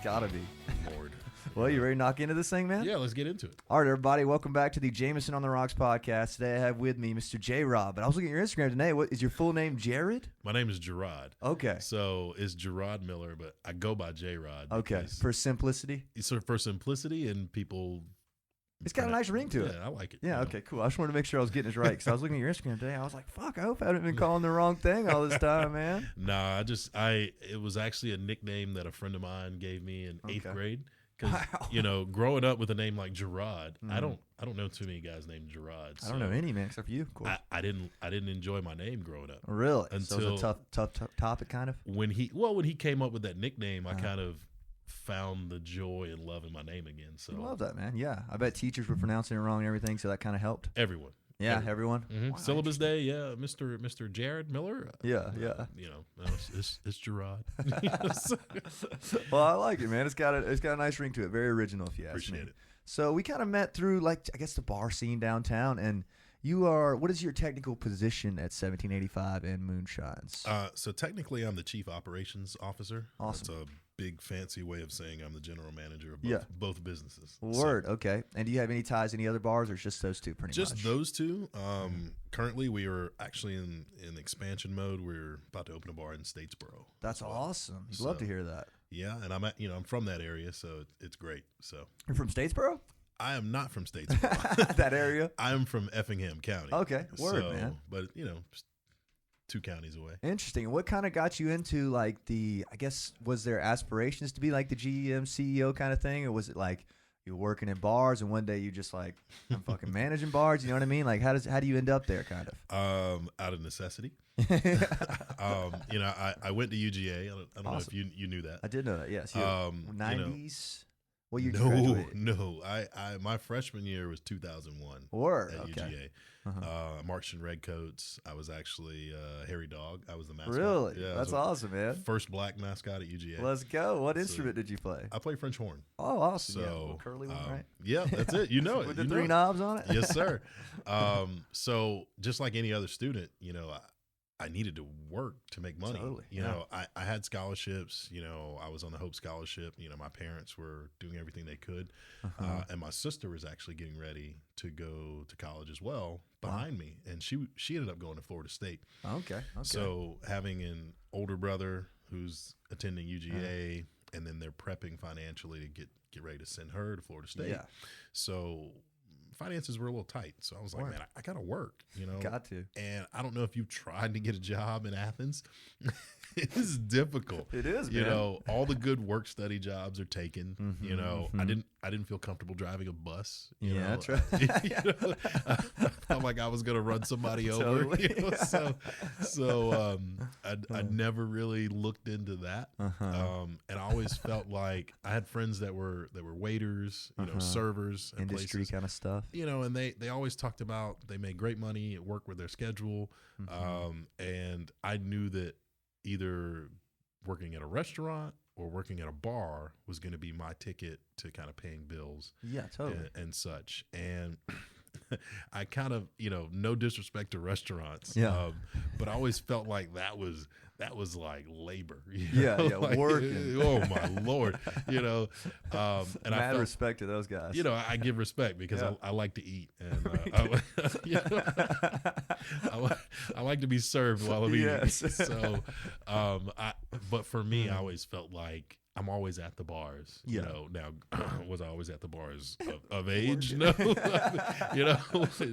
gotta be. Lord. Well, you ready to knock into this thing, man? Yeah, let's get into it. All right, everybody, welcome back to the Jameson on the Rocks podcast. Today I have with me Mr. Jarrod. But I was looking at your Instagram today. What is your full name, Jarrod? My name is Jarrod. Okay. So it's Jarrod Miller, but I go by J-Rod. Okay, for simplicity? For simplicity and people... It's got a nice ring to it. Yeah, I like it. Yeah, okay, cool. I just wanted to make sure I was getting this right because I was looking at your Instagram today. I was like, fuck, I hope I haven't been calling the wrong thing all this time, man. Nah, it was actually a nickname that a friend of mine gave me in 8th grade. Because, growing up with a name like Jarrod, I don't know too many guys named Jarrod. So I don't know any, man, except for you, of course. I didn't enjoy my name growing up. Really? Until so it was a tough topic, kind of? When he came up with that nickname, I kind of found the joy and love in my name again. So I love that, man. Yeah, I bet teachers were pronouncing it wrong and everything, so that kind of helped. Everyone. Yeah, everyone. Mm-hmm. Wow, Syllabus day, yeah. Mr. Jarrod Miller. Yeah. It's Jarrod. Well, I like it, man. It's got a nice ring to it. Very original, if you ask me. Appreciate it. So we kind of met through, the bar scene downtown, and you are. What is your technical position at 1785 and Moonshines? So technically, I'm the chief operations officer. Awesome. That's a big fancy way of saying I'm the general manager of both businesses. Word. Okay. And do you have any ties to any other bars, or just those two? Pretty much. Just those two. Currently, we are actually in expansion mode. We're about to open a bar in Statesboro. That's awesome. I'd love to hear that. Yeah, and I'm from that area, so it's great. So you're from Statesboro? I am not from Statesboro. That area? I'm from Effingham County. Okay, word, man. But, just 2 counties away. Interesting. And what kind of got you into, was there aspirations to be like the GM CEO kind of thing? Or was it like you were working in bars and one day you just like, I'm fucking managing bars? You know what I mean? Like, how do you end up there, kind of? Out of necessity. I went to UGA. I don't know if you knew that. I did know that, yes. 90s? What year graduated? No. I my freshman year was 2001. Word. At UGA. I marched in Redcoats. I was actually Hairy Dawg. I was the mascot. Really? Yeah, that's awesome, man. First black mascot at UGA. Let's go. What instrument did you play? I play French horn. Oh, awesome. So, curly one, right? Yeah, that's it. You know it. With the 3 knobs on it? Yes, sir. So just like any other student, I needed to work to make money. Totally. I had scholarships. I was on the Hope Scholarship. My parents were doing everything they could. And my sister was actually getting ready to go to college as well behind me. And she ended up going to Florida State. Okay. So having an older brother who's attending UGA and then they're prepping financially to get ready to send her to Florida State. Yeah. So finances were a little tight. So I was like, man, I got to work, Got to. And I don't know if you've tried to get a job in Athens. It is difficult. It is, man. All the good work study jobs are taken. I didn't feel comfortable driving a bus. That's right. I felt like I was going to run somebody over. So I never really looked into that. And I always felt like I had friends that were waiters, servers, and industry places, kind of stuff. And they always talked about they made great money, it worked with their schedule, and I knew that either working at a restaurant or working at a bar was going to be my ticket to kind of paying bills. Yeah, totally. And such. And I kind of, no disrespect to restaurants, but I always felt like that was like labor. Like, working. Oh my Lord, and mad respect to those guys. I give respect because I like to eat, and I like to be served while I'm eating. So, but for me, I always felt like I'm always at the bars. Now was I always at the bars of age? No,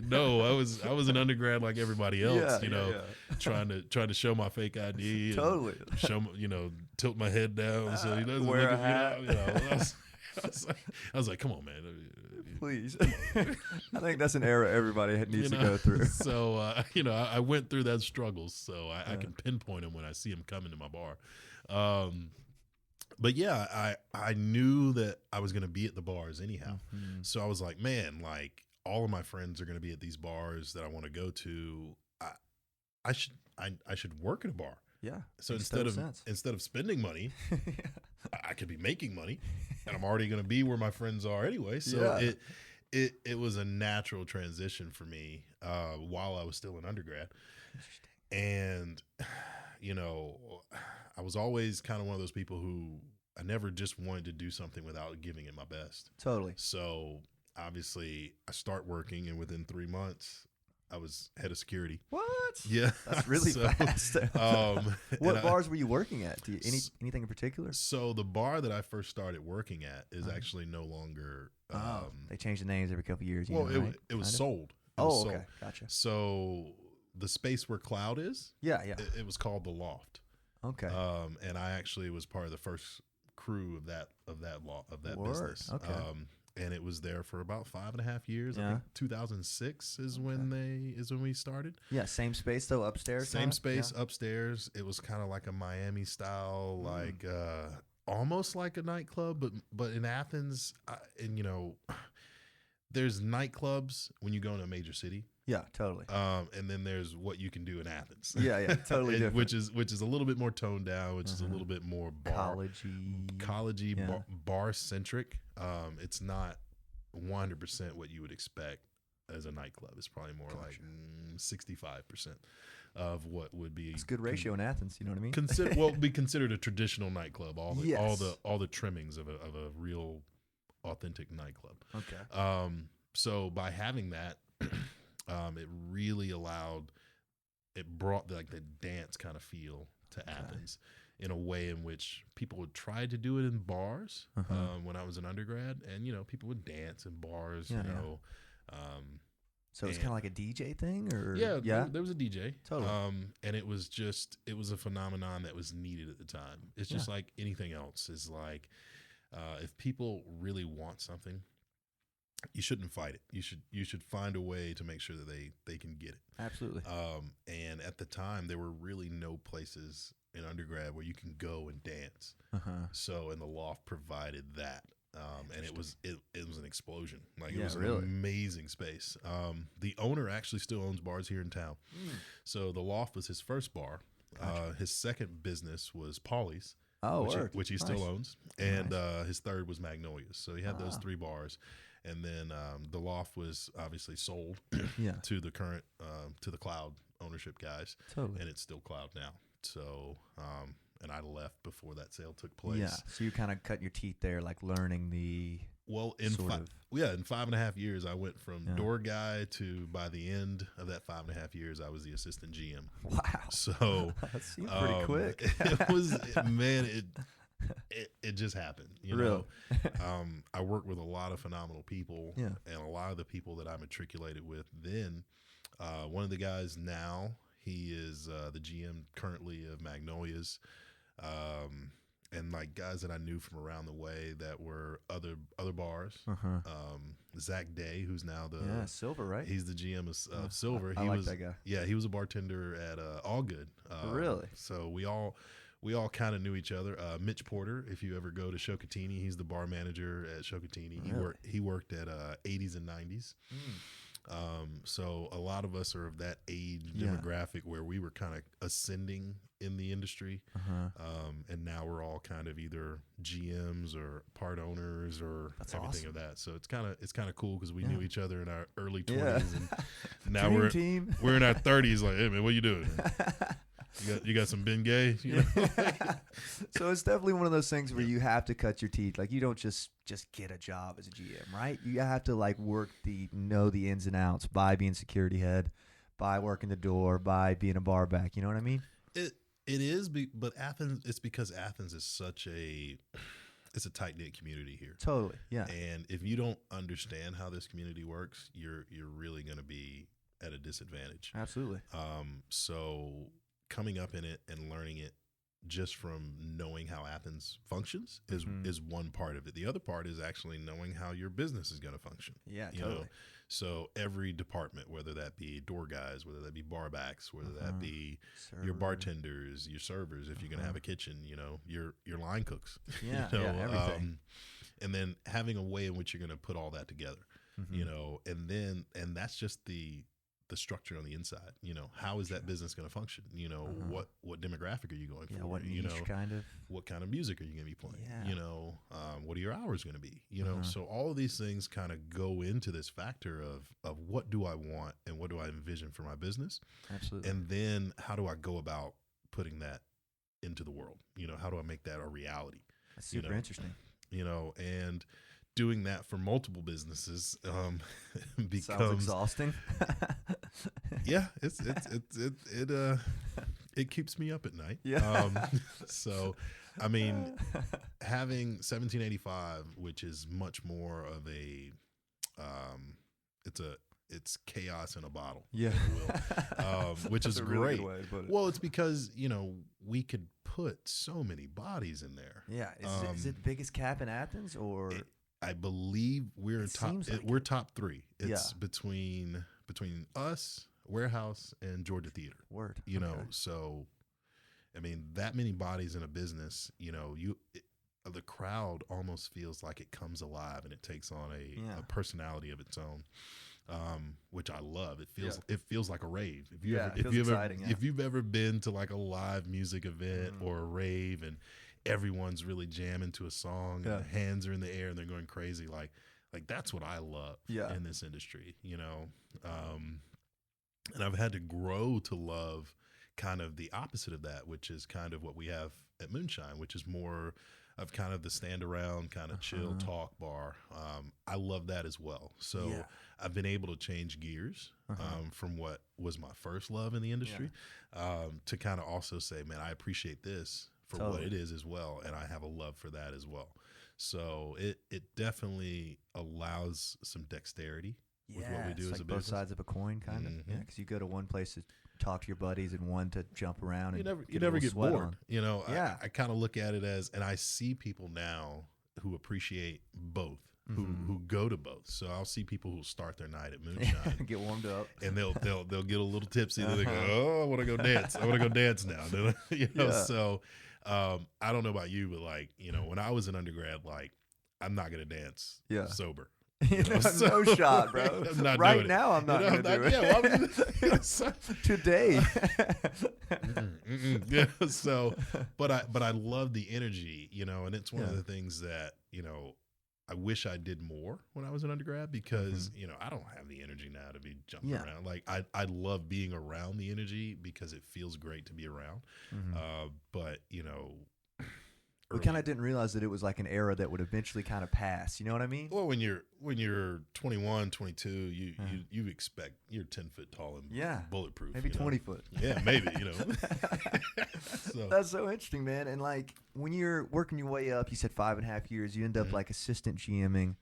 no. I was an undergrad like everybody else. Trying to show my fake ID. Totally. Show tilt my head down so he doesn't wear look a hat. I was like, come on, man. Please. I think that's an era everybody needs to go through. So, I went through that struggle, so I can pinpoint him when I see him coming to my bar. But yeah, I knew that I was going to be at the bars anyhow. So I was like, man, like all of my friends are going to be at these bars that I want to go to. I should work at a bar. Yeah. So instead of spending money, I could be making money, and I'm already going to be where my friends are anyway. So it was a natural transition for me while I was still an undergrad. And I was always kind of one of those people who I never just wanted to do something without giving it my best. Totally. So obviously I start working, and within 3 months I was head of security. What? Yeah. That's really fast. What bars were you working at? Anything in particular? So the bar that I first started working at is actually no longer. They change the names every couple of years. Well, right? it was sold. Okay. Gotcha. So the space where Cloud is, Yeah. it was called the Loft. Okay. And I actually was part of the first crew of that business. Okay. And it was there for about 5.5 years. Yeah. I think 2006 is when we started. Yeah, same space though, upstairs. Same space upstairs. It was kind of like a Miami style, like almost like a nightclub, but in Athens, and there's nightclubs when you go in a major city. Yeah, totally. And then there's what you can do in Athens. Yeah, totally different. Which is a little bit more toned down, which is a little bit more collegey, bar centric. It's not 100% what you would expect as a nightclub. It's probably more like 65% of what would be. It's a good ratio in Athens. You know what I mean? Be considered a traditional nightclub. All the trimmings of a real authentic nightclub. Okay. So by having that. It brought the dance kind of feel to Athens in a way in which people would try to do it in bars when I was an undergrad, and people would dance in bars. So it's kind of like a DJ thing, or there was a DJ, totally, and it was a phenomenon that was needed at the time. It's just like anything else. Is like if people really want something, you shouldn't fight it. You should find a way to make sure that they can get it. Absolutely. And at the time, there were really no places in undergrad where you can go and dance. So, and the Loft provided that. And it was an explosion. It was an amazing space. The owner actually still owns bars here in town. So the Loft was his first bar. Gotcha. His second business was Paulie's. Which he still owns. And his third was Magnolia's. So he had those 3 bars. And then the Loft was obviously sold to the current to the Cloud ownership guys. Totally. And it's still Cloud now. So and I left before that sale took place. Yeah. So you kind of cut your teeth there, like learning the. Well, in 5.5 years, I went from door guy to, by the end of that 5.5 years, I was the assistant GM. Wow. So that seemed pretty quick. It was, man, it just happened. Really? I worked with a lot of phenomenal people, and a lot of the people that I matriculated with then. One of the guys now, he is the GM currently of Magnolia's. And like guys that I knew from around the way that were other bars. Zach Day, who's now the Silver, right? He's the GM of Silver. I like that guy. Yeah, he was a bartender at All Good. Really? So we all kind of knew each other. Mitch Porter, if you ever go to Shokatini, he's the bar manager at Shokatini. Really? He worked at 80s and 90s. So a lot of us are of that age demographic where we were kind of ascending in the industry. And now we're all kind of either GMs or part owners or everything of that. So it's kind of cool because we knew each other in our early 20s and now we're in our 30s. Like, hey man, what are you doing? You got some Ben Gay? So it's definitely one of those things where you have to cut your teeth. Like you don't just get a job as a GM, right? You have to like know the ins and outs by being security head, by working the door, by being a bar back. You know what I mean? It is, but Athens. It's because Athens is it's a tight knit community here. Totally, yeah. And if you don't understand how this community works, you're really going to be at a disadvantage. Absolutely. So coming up in it and learning it just from knowing how Athens functions is one part of it. The other part is actually knowing how your business is going to function. Yeah, totally. So every department, whether that be door guys, whether that be bar backs, whether that be your bartenders, your servers, if you're going to have a kitchen, your line cooks. Yeah, everything. And then having a way in which you're going to put all that together, and that's just the structure on the inside. How is that business going to function? What demographic are you going for? What niche kind of? What kind of music are you going to be playing? Yeah. What are your hours going to be? So all of these things kind of go into this factor of what do I want and what do I envision for my business? Absolutely. And then how do I go about putting that into the world? How do I make that a reality? That's super interesting. You know, and doing that for multiple businesses becomes Sounds exhausting. Yeah, it keeps me up at night. Yeah. So, I mean, having 1785, which is much more of a, it's chaos in a bottle. Yeah. If you will, which is Really great. good way to put it. Well, it's because, we could put so many bodies in there. Yeah. Is it the biggest cap in Athens or? I believe we're we're top 3. It's between us, Warehouse, and Georgia Theater. Word. You know, so I mean, that many bodies in a business, the crowd almost feels like it comes alive and it takes on a personality of its own, which I love. It feels like a rave. If you've ever been to like a live music event or a rave and everyone's really jamming to a song and the hands are in the air and they're going crazy, like that's what I love in this industry, and I've had to grow to love kind of the opposite of that, which is kind of what we have at Moonshine, which is more of kind of the stand around, kind of chill talk bar. I love that as well. So I've been able to change gears from what was my first love in the industry to kind of also say, man, I appreciate this for what it is as well, and I have a love for that as well. So it definitely allows some dexterity with what we do as like a both business. sides of a coin, kind of. Yeah, because you go to one place to talk to your buddies and one to jump around. You and never get bored. On. I kind of look at it as, and I see people now who appreciate both. Who go to both. So I'll see people who start their night at Moonshine, get warmed up, and they'll get a little tipsy. They go, oh, I want to go dance. I want to go dance now. So I don't know about you, but like, when I was an undergrad, like I'm not gonna dance sober. No shot, bro. I'm not right doing now, it. I'm not gonna do it. Today. Yeah. So, but I love the energy, and it's one of the things that I wish I did more when I was an undergrad because I don't have the energy now to be jumping around. Like I love being around the energy because it feels great to be around. But we kind of didn't realize that it was like an era that would eventually kind of pass. You know what I mean? Well, when you're 21, 22, you expect you're 10 foot tall and bulletproof. Maybe 20 foot. Yeah, maybe, So. That's so interesting, man. And like when you're working your way up, you said 5.5 years, you end up like assistant GMing.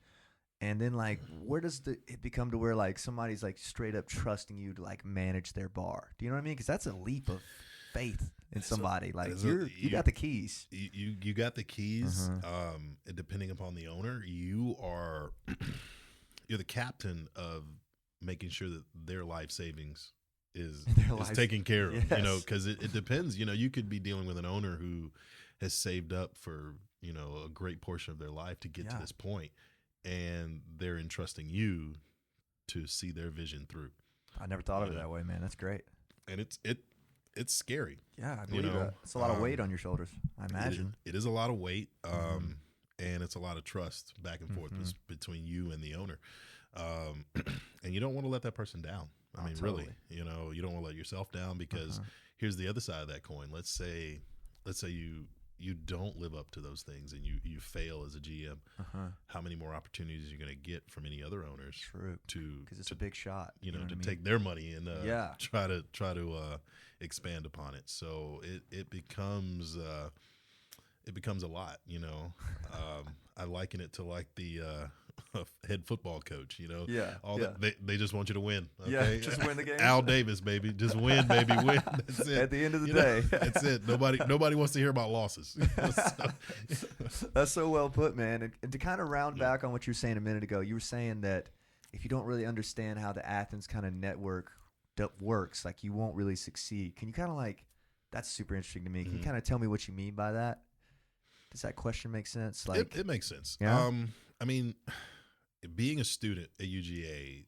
And then like where does it become to where like somebody's like straight up trusting you to like manage their bar? Do you know what I mean? Because that's a leap of faith in somebody. Like you got the keys. You got the keys. Depending upon the owner, you're the captain of making sure that their life savings is taken care of. Yes. Because it depends. You could be dealing with an owner who has saved up for a great portion of their life to get to this point, and they're entrusting you to see their vision through. I never thought of it that way, man. That's great. And it's scary. Yeah, I believe that. It's a lot of weight on your shoulders, I imagine. It is a lot of weight, and it's a lot of trust back and forth between you and the owner. And you don't want to let that person down. I mean, totally. Really, you don't want to let yourself down because here's the other side of that coin. Let's say you don't live up to those things and you fail as a GM. How many more opportunities are you going to get from any other owners? True. Because it's a big shot. To take their money and try to expand upon it. So it becomes a lot. I liken it to like the head football coach. They just want you to win. Okay? Yeah, just win the game. Al Davis, baby, just win, baby, win. That's it. At the end of the day, that's it. Nobody wants to hear about losses. That's so well put, man. And to kind of round back on what you were saying a minute ago, you were saying that if you don't really understand how the Athens kind of network works, like you won't really succeed. Can you kind of like, that's super interesting to me. Can you kind of tell me what you mean by that? Does that question make sense? Like it makes sense. Yeah? I mean, being a student at UGA,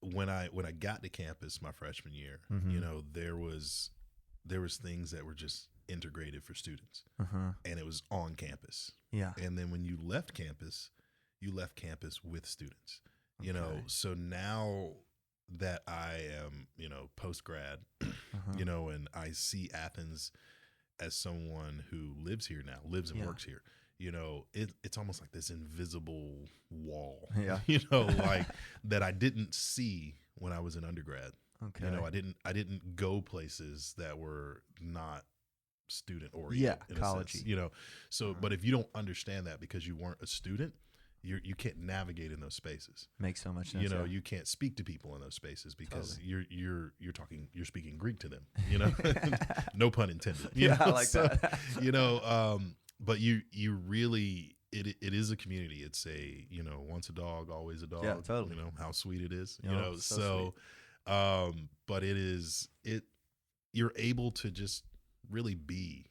when I got to campus my freshman year, there was things that were just integrated for students, and it was on campus. Yeah. And then when you left campus with students. So now that I am, post grad, and I see Athens as someone who lives here now, lives and works here, you know, it's almost like this invisible wall, you know, like that I didn't see when I was an undergrad. Okay. You know, I didn't go places that were not student oriented, college, you know. So, but if you don't understand that because you weren't a student, you can't navigate in those spaces. Makes so much sense. You know, you can't speak to people in those spaces because you're speaking Greek to them. You know, no pun intended. You know? I like that. You know, but you really it is a community. It's a, you know, once a dog, always a dog. Yeah, totally. You know how sweet it is. You know, so but you're able to just really be.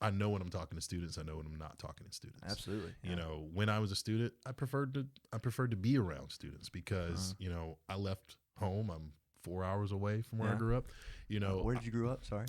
I know when I'm talking to students. I know when I'm not talking to students. Absolutely. You know, when I was a student, I preferred to be around students because you know, I left home. I'm 4 hours away from where I grew up. You know, where did you grow up? Sorry,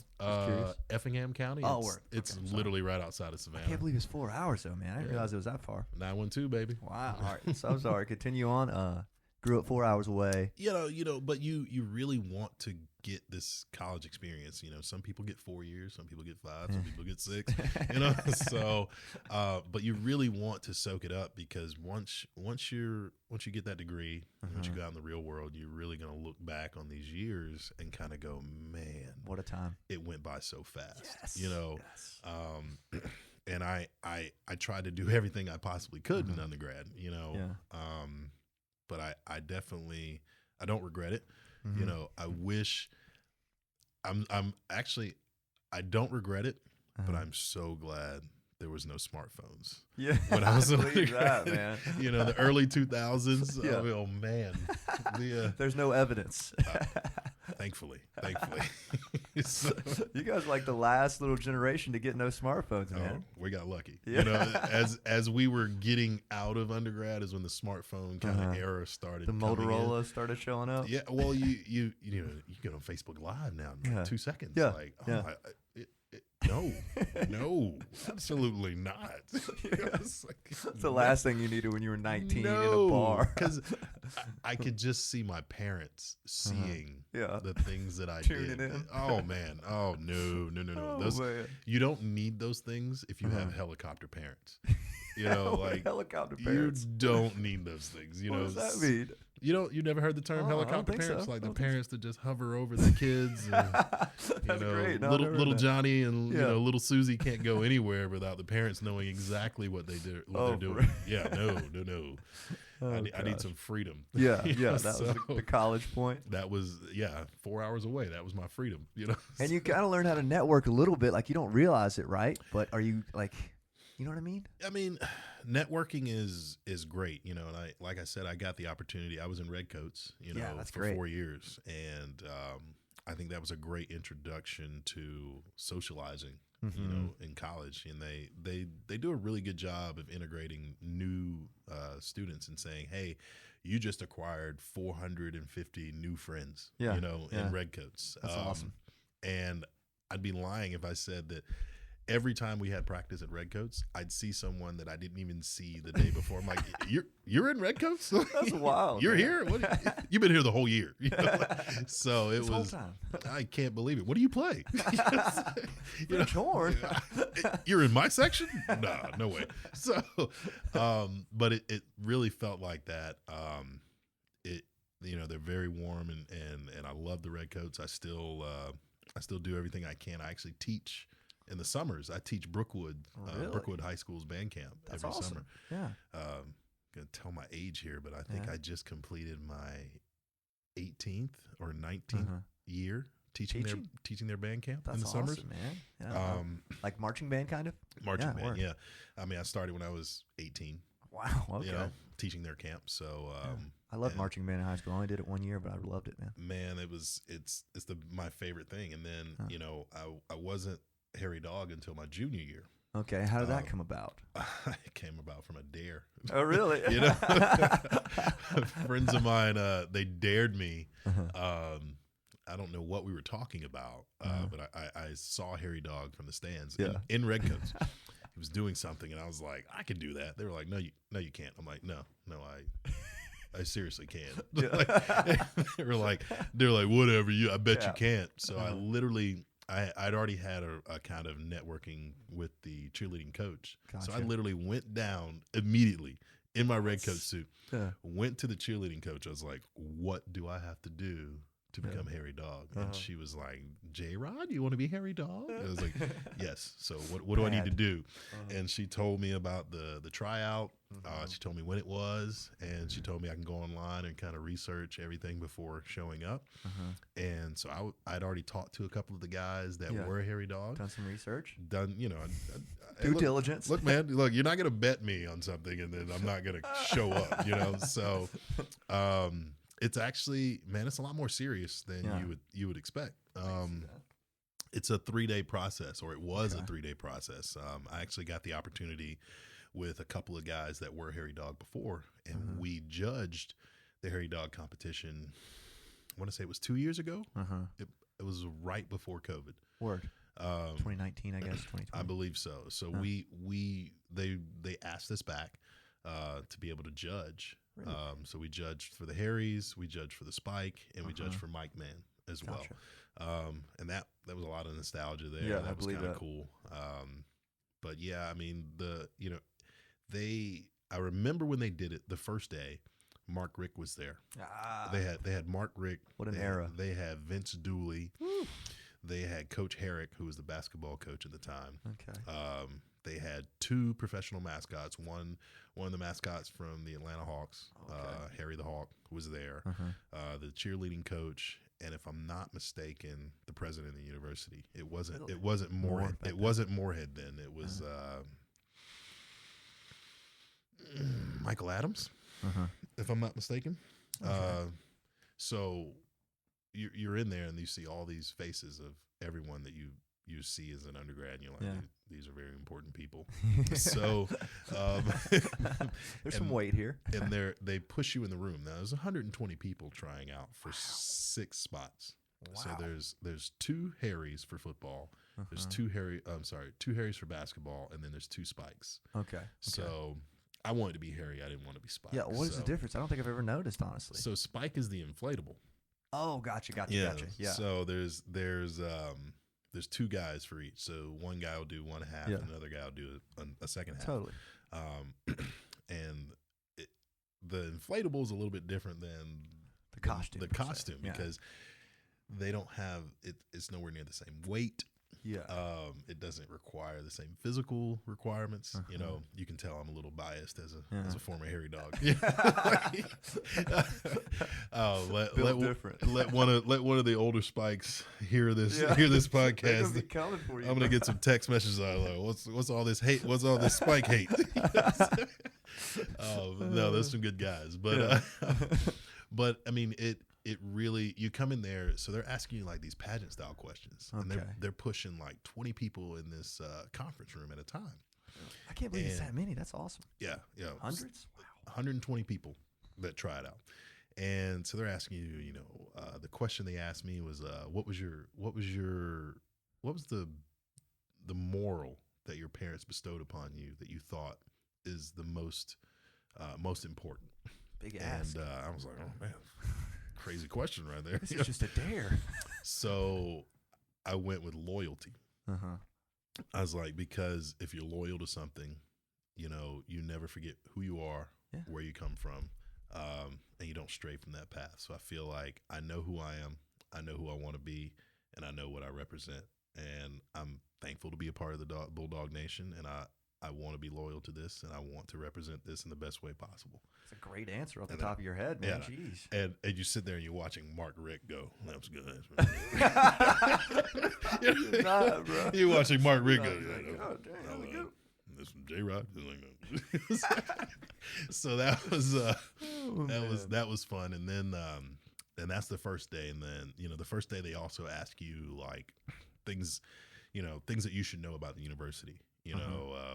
Effingham County. Oh, it's literally right outside of Savannah. I can't believe it's 4 hours though, man. I didn't realize it was that far. 912, baby. Wow. All right. So I'm sorry. Continue on. Grew up 4 hours away. You know, but you really want to get this college experience. You know, some people get 4 years, some people get 5, some people get 6. You know, so but you really want to soak it up because once you get that degree, once you go out in the real world, you're really gonna look back on these years and kind of go, man, what a time! It went by so fast. Yes. You know, and I tried to do everything I possibly could in undergrad. You know, but I definitely, I don't regret it. You know, I wish I'm actually, I don't regret it, but I'm so glad there was no smartphones. Yeah. When I was in that, man. You know, the early 2000s. Yeah. Oh man. There's no evidence. Thankfully. So, you guys are like the last little generation to get no smartphones, man. We got lucky. Yeah. You know, as we were getting out of undergrad is when the smartphone kind of era started. The Motorola started showing up. Yeah. Well, you know, you get on Facebook Live now in 2 seconds. Yeah. Like, no, absolutely not. It's the last thing you needed when you were 19 in a bar. Because I could just see my parents seeing the things that I Tuning did. In. Oh man. Oh no. Man. You don't need those things if you have helicopter parents. You know, like helicopter parents. You don't need those things. You know, what does that mean? You never heard the term helicopter parents? So. Like the parents that just hover over their kids. And, That's great. No, little Johnny and you know, little Susie can't go anywhere without the parents knowing exactly what they're doing. Yeah, no. I need some freedom. Yeah. That was the college point. That was 4 hours away. That was my freedom. You know, and you kind of learn how to network a little bit. Like you don't realize it, right? But are you like? You know what I mean? I mean, networking is great, you know, and like I said, I got the opportunity. I was in Redcoats, you know, for great. 4 years. And I think that was a great introduction to socializing, you know, in college. And they do a really good job of integrating new students and saying, hey, you just acquired 450 new friends, you know, in Redcoats. That's awesome. And I'd be lying if I said that every time we had practice at Redcoats, I'd see someone that I didn't even see the day before. I'm like, you're in Redcoats? That's wild. You're here? You've been here the whole year. You know? So it was. I can't believe it. What do you play? French horn. You're in my section? Nah, no way. So, but it really felt like that. You know, they're very warm and I love the Redcoats. I still do everything I can. I actually teach. In the summers, I teach Brookwood High School's band camp every summer. Yeah. I'm going to tell my age here, but I think I just completed my 18th or 19th year teaching their band camp in the summers. Awesome, man. Yeah. Like marching band kind of? Marching band, yeah. I mean, I started when I was 18. Wow, okay. You know, teaching their camp. So I loved marching band in high school. I only did it 1 year, but I loved it, man. Man, it's my favorite thing. And then, you know, I wasn't Hairy Dawg until my junior year. Okay, how did that come about? It came about from a dare. Oh, really? You know, friends of mine, they dared me. I don't know what we were talking about, but I saw Hairy Dawg from the stands in Redcoats. He was doing something, and I was like, I can do that. They were like, no, you can't. I'm like, no, I seriously can. They're like, whatever, I bet you can't. So I literally I'd already had a kind of networking with the cheerleading coach. Gotcha. So I literally went down immediately in my Redcoat suit, went to the cheerleading coach. I was like, what do I have to do to become Hairy Dawg? And she was like, J-Rod, you want to be Hairy Dawg? I was like, yes. So what do I need to do? And she told me about the tryout. She told me when it was, and she told me I can go online and kind of research everything before showing up. And so I'd already talked to a couple of the guys that were Hairy Dawg. Done some research. Done, Due diligence. Look, man, you're not going to bet me on something and then I'm not going to show up, So it's actually, man, it's a lot more serious than you would expect. It's a 3-day process, or it was a 3-day process. I actually got the opportunity with a couple of guys that were Hairy Dawg before, and we judged the Hairy Dawg competition. I want to say it was 2 years ago. It was right before COVID. Word. 2019, I guess. 2020. I believe so. So they asked us back to be able to judge. Really? So we judged for the Harrys, we judged for the Spike, and we judged for Mike Man as well. And that was a lot of nostalgia there. Yeah, that was kind of cool. But yeah, I mean I remember when they did it the first day, Mark Rick was there. They had Mark Rick. What an era. They had Vince Dooley. Woo. They had Coach Herrick, who was the basketball coach at the time. Okay. They had 2 professional mascots. One of the mascots from the Atlanta Hawks, Harry the Hawk, was there. The cheerleading coach, and if I'm not mistaken, the president of the university. It wasn't Moorhead. It wasn't Moorhead then. It was Michael Adams, if I'm not mistaken. So you're in there and you see all these faces of everyone that you see as an undergrad, and you're like, these are very important people. So there's some weight here. And they push you in the room. Now there's 120 people trying out for 6 spots. Wow. So there's 2 Harrys for football. There's 2 Harrys for basketball, and then there's 2 Spikes. Okay. So I wanted to be Harry. I didn't want to be Spike. Yeah. What is the difference? I don't think I've ever noticed, honestly. So Spike is the inflatable. Oh, gotcha. Yeah. Yeah. So there's 2 guys for each. So one guy will do one half, and another guy will do a second half. Totally. And the inflatable is a little bit different than the costume. Because they don't have it. It's nowhere near the same weight. Yeah. It doesn't require the same physical requirements. You can tell I'm a little biased as a former Hairy Dawg. Let one of the older Spikes hear this podcast. Be coming for you, I'm gonna get some text messages out of what's all this hate? What's all this Spike hate? No, there's some good guys, but I mean it really, you come in there, so they're asking you like these pageant style questions, and they're pushing like 20 people in this conference room at a time. I can't believe it's that many. That's awesome. Yeah. Hundreds? Wow. 120 people that try it out. And so they're asking you, the question they asked me was, what was the moral that your parents bestowed upon you that you thought is the most important? Big ask. And I was like, oh man, crazy question right there. This is just a dare. So I went with loyalty. I was like, because if you're loyal to something, you never forget who you are, where you come from, and you don't stray from that path. So I feel like I know who I am, I know who I want to be, and I know what I represent. And I'm thankful to be a part of the Bulldog Nation, and I want to be loyal to this, and I want to represent this in the best way possible. It's a great answer off the top of your head, man. Jeez. And you sit there and you're watching Mark Rick go, that was good. You're not, bro. You're watching Mark Rick go, oh, damn, this from J-Rod. So that was fun. And then and that's the first day. And then, the first day they also ask you like things that you should know about the university.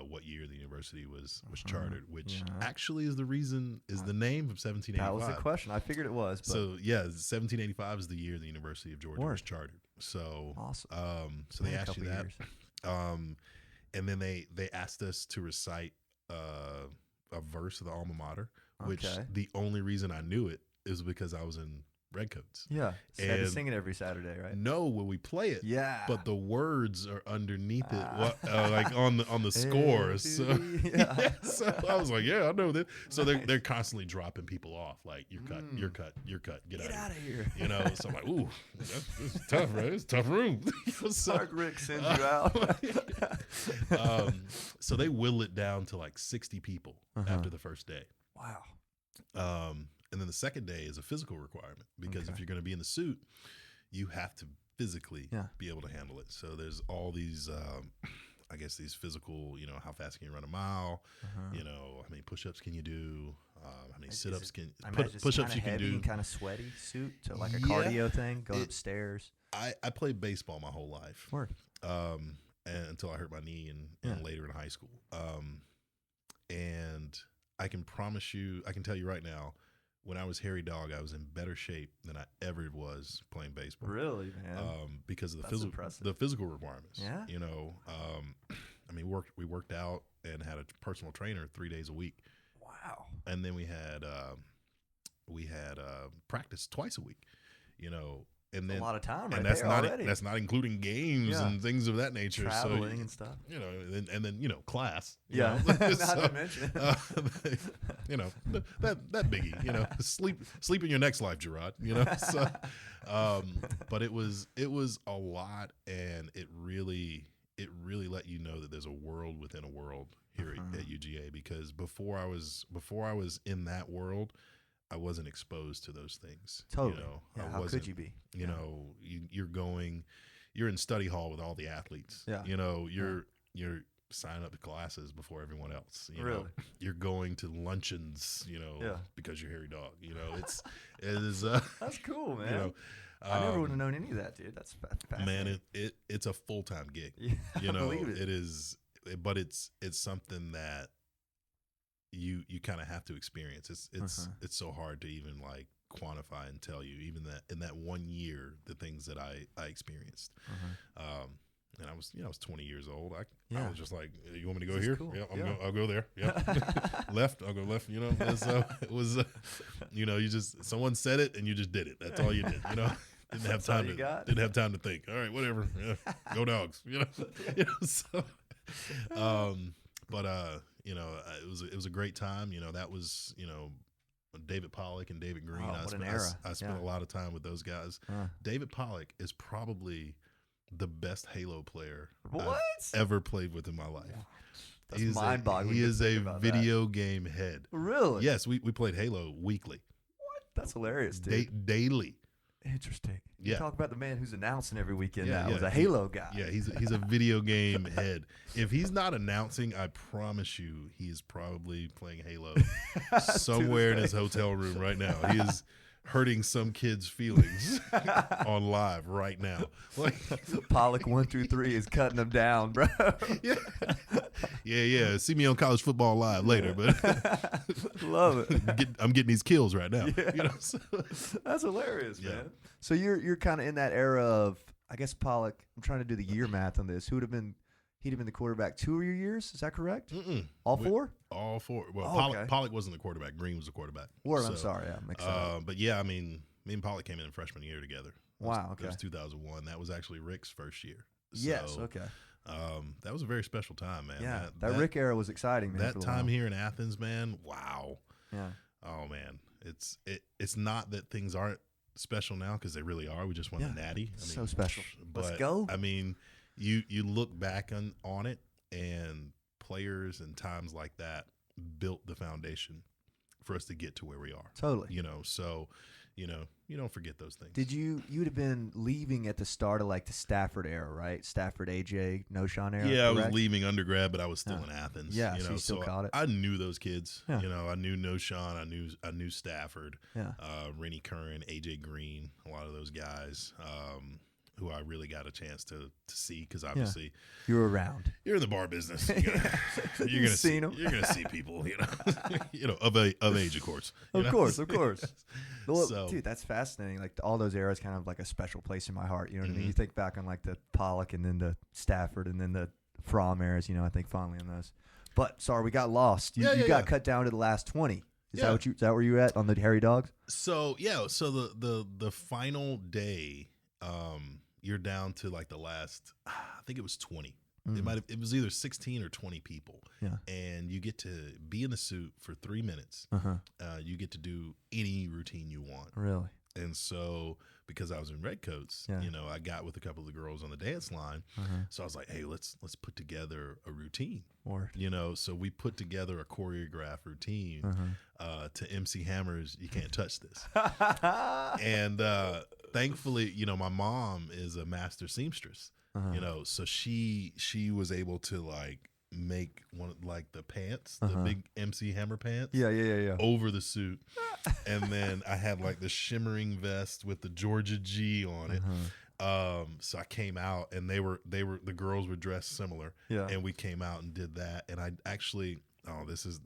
What year the university was chartered, which actually is the name of 1785. That was the question. I figured it was. But. So 1785 is the year the University of Georgia was chartered. So awesome. So they asked you that, and then they asked us to recite a verse of the alma mater, which the only reason I knew it is because I was in Redcoats. Yeah. Had to sing it every Saturday, right? No, when we play it. Yeah. But the words are underneath it, like on the scores. So, yeah. so I was like, yeah, I know that. So they're constantly dropping people off. Like, you're cut. Get out of here. You know, so I'm like, ooh, this is tough, right? It's a tough room. So, Mark Rick sends you out. So they whittle it down to like 60 people after the first day. Wow. And then the second day is a physical requirement because if you're going to be in the suit, you have to physically be able to handle it. So there's all these, I guess these physical, you know, how fast can you run a mile? You know, how many push-ups can you do? How many sit-ups push-ups you can do? And kind of sweaty suit, so like a cardio thing, go upstairs. I played baseball my whole life. Word. And until I hurt my knee and later in high school. And I can tell you right now, when I was Hairy Dawg, I was in better shape than I ever was playing baseball. Really, man? Because of the physical requirements. Yeah. You know, I mean, we worked out and had a personal trainer 3 days a week. Wow. And then we had practice twice a week. You know, and then a lot of time, right? And that's not including games and things of that nature. Traveling and stuff. You know, and then you know, class. Yeah. Know? Not to mention. You know, that biggie. You know, sleep in your next life, Jarrod. You know, so but it was a lot, and it really let you know that there's a world within a world here at UGA, because before I was in that world, I wasn't exposed to those things. Totally. You know, yeah, how could you be? You know, you're in study hall with all the athletes. Yeah. You know, you're signing up to classes before everyone else. You really? know, you're going to luncheons, you know, because you're Hairy Dawg. You know, it is that's cool, man. You know, I never would have known any of that, dude. That's fascinating. Man, it's a full-time gig. Yeah, you know, I believe it. It is, but it's something that you kind of have to experience. It's so hard to even like quantify and tell you, even that in that 1 year, the things that I experienced. And I was 20 years old. I was just like, you want me to go here? Cool. Yeah, I'll go there. Yeah. Left, I'll go left, you know. And so it was, you know, someone said it and you just did it. That's all you did, you know. Didn't have time to think. All right, whatever. Yeah, go Dogs, you know. You know, so you know, it was a great time. You know, that was, you know, David Pollack and David Green. I spent a lot of time with those guys. David Pollack is probably the best Halo player I've ever played with in my life. Yeah. That's mind-boggling. He is a video game head. Really? Yes, we played Halo weekly. What? That's hilarious, dude. Daily. Interesting. Yeah. You talk about the man who's announcing every weekend now. He's a Halo guy. Yeah, he's a video game head. If he's not announcing, I promise you he is probably playing Halo somewhere in his hotel room right now. He is hurting some kid's feelings on live right now. Like Pollack 123 is cutting them down, bro. Yeah. See me on College Football Live later, but love it. I'm getting these kills right now. Yeah. You know, so. That's hilarious, man. So you're kind of in that era of, I guess, Pollack. I'm trying to do the year math on this. He'd have been the quarterback 2 of your years. Is that correct? All four? All four. Well, Pollack wasn't the quarterback. Green was the quarterback. I'm sorry. Yeah, mixed up. But yeah, I mean, me and Pollack came in freshman year together. Wow. Okay. It was 2001. That was actually Rick's first year. Yes. Okay. That was a very special time, man. Yeah. That Rick era was exciting, man. That time here in Athens, man. Wow. Yeah. Oh man, it's not that things aren't special now, because they really are. We just won the Natty. I mean, so special. But, let's go. I mean, you look back on it, and players and times like that built the foundation for us to get to where we are. Totally. You know, so, you know, you don't forget those things. Did you'd have been leaving at the start of like the Stafford era, right? Stafford, AJ, Moonshine era. Yeah, correct? I was leaving undergrad, but I was still in Athens. Yeah, you know, so you still caught it. I knew those kids. Yeah. You know, I knew Moonshine, I knew Stafford. Yeah. Rennie Curran, AJ Green, a lot of those guys. Who I really got a chance to see, because obviously you're around. You're in the bar business. You're gonna see them. You're gonna see people. You know, you know, of age, of course. Of course. Well, dude, that's fascinating. Like all those eras, kind of like a special place in my heart. You know what I mean? You think back on like the Pollack and then the Stafford and then the Fromm eras. You know, I think fondly on those. But sorry, we got lost. You got cut down to the last 20. Is that where you were at on the Hairy Dogs? So so the final day, you're down to like the last, I think it was 20. It was either 16 or 20 people. Yeah. And you get to be in the suit for 3 minutes. You get to do any routine you want. Really? And so, because I was in Redcoats, I got with a couple of the girls on the dance line. So I was like, hey, let's put together a routine. So we put together a choreographed routine to MC Hammer's "You Can't Touch This." And thankfully, my mom is a master seamstress. So she was able to like make one like the pants, the big MC Hammer pants, over the suit, and then I had like the shimmering vest with the Georgia G on it. So I came out, and the girls were dressed similar, and we came out and did that. And I actually, this is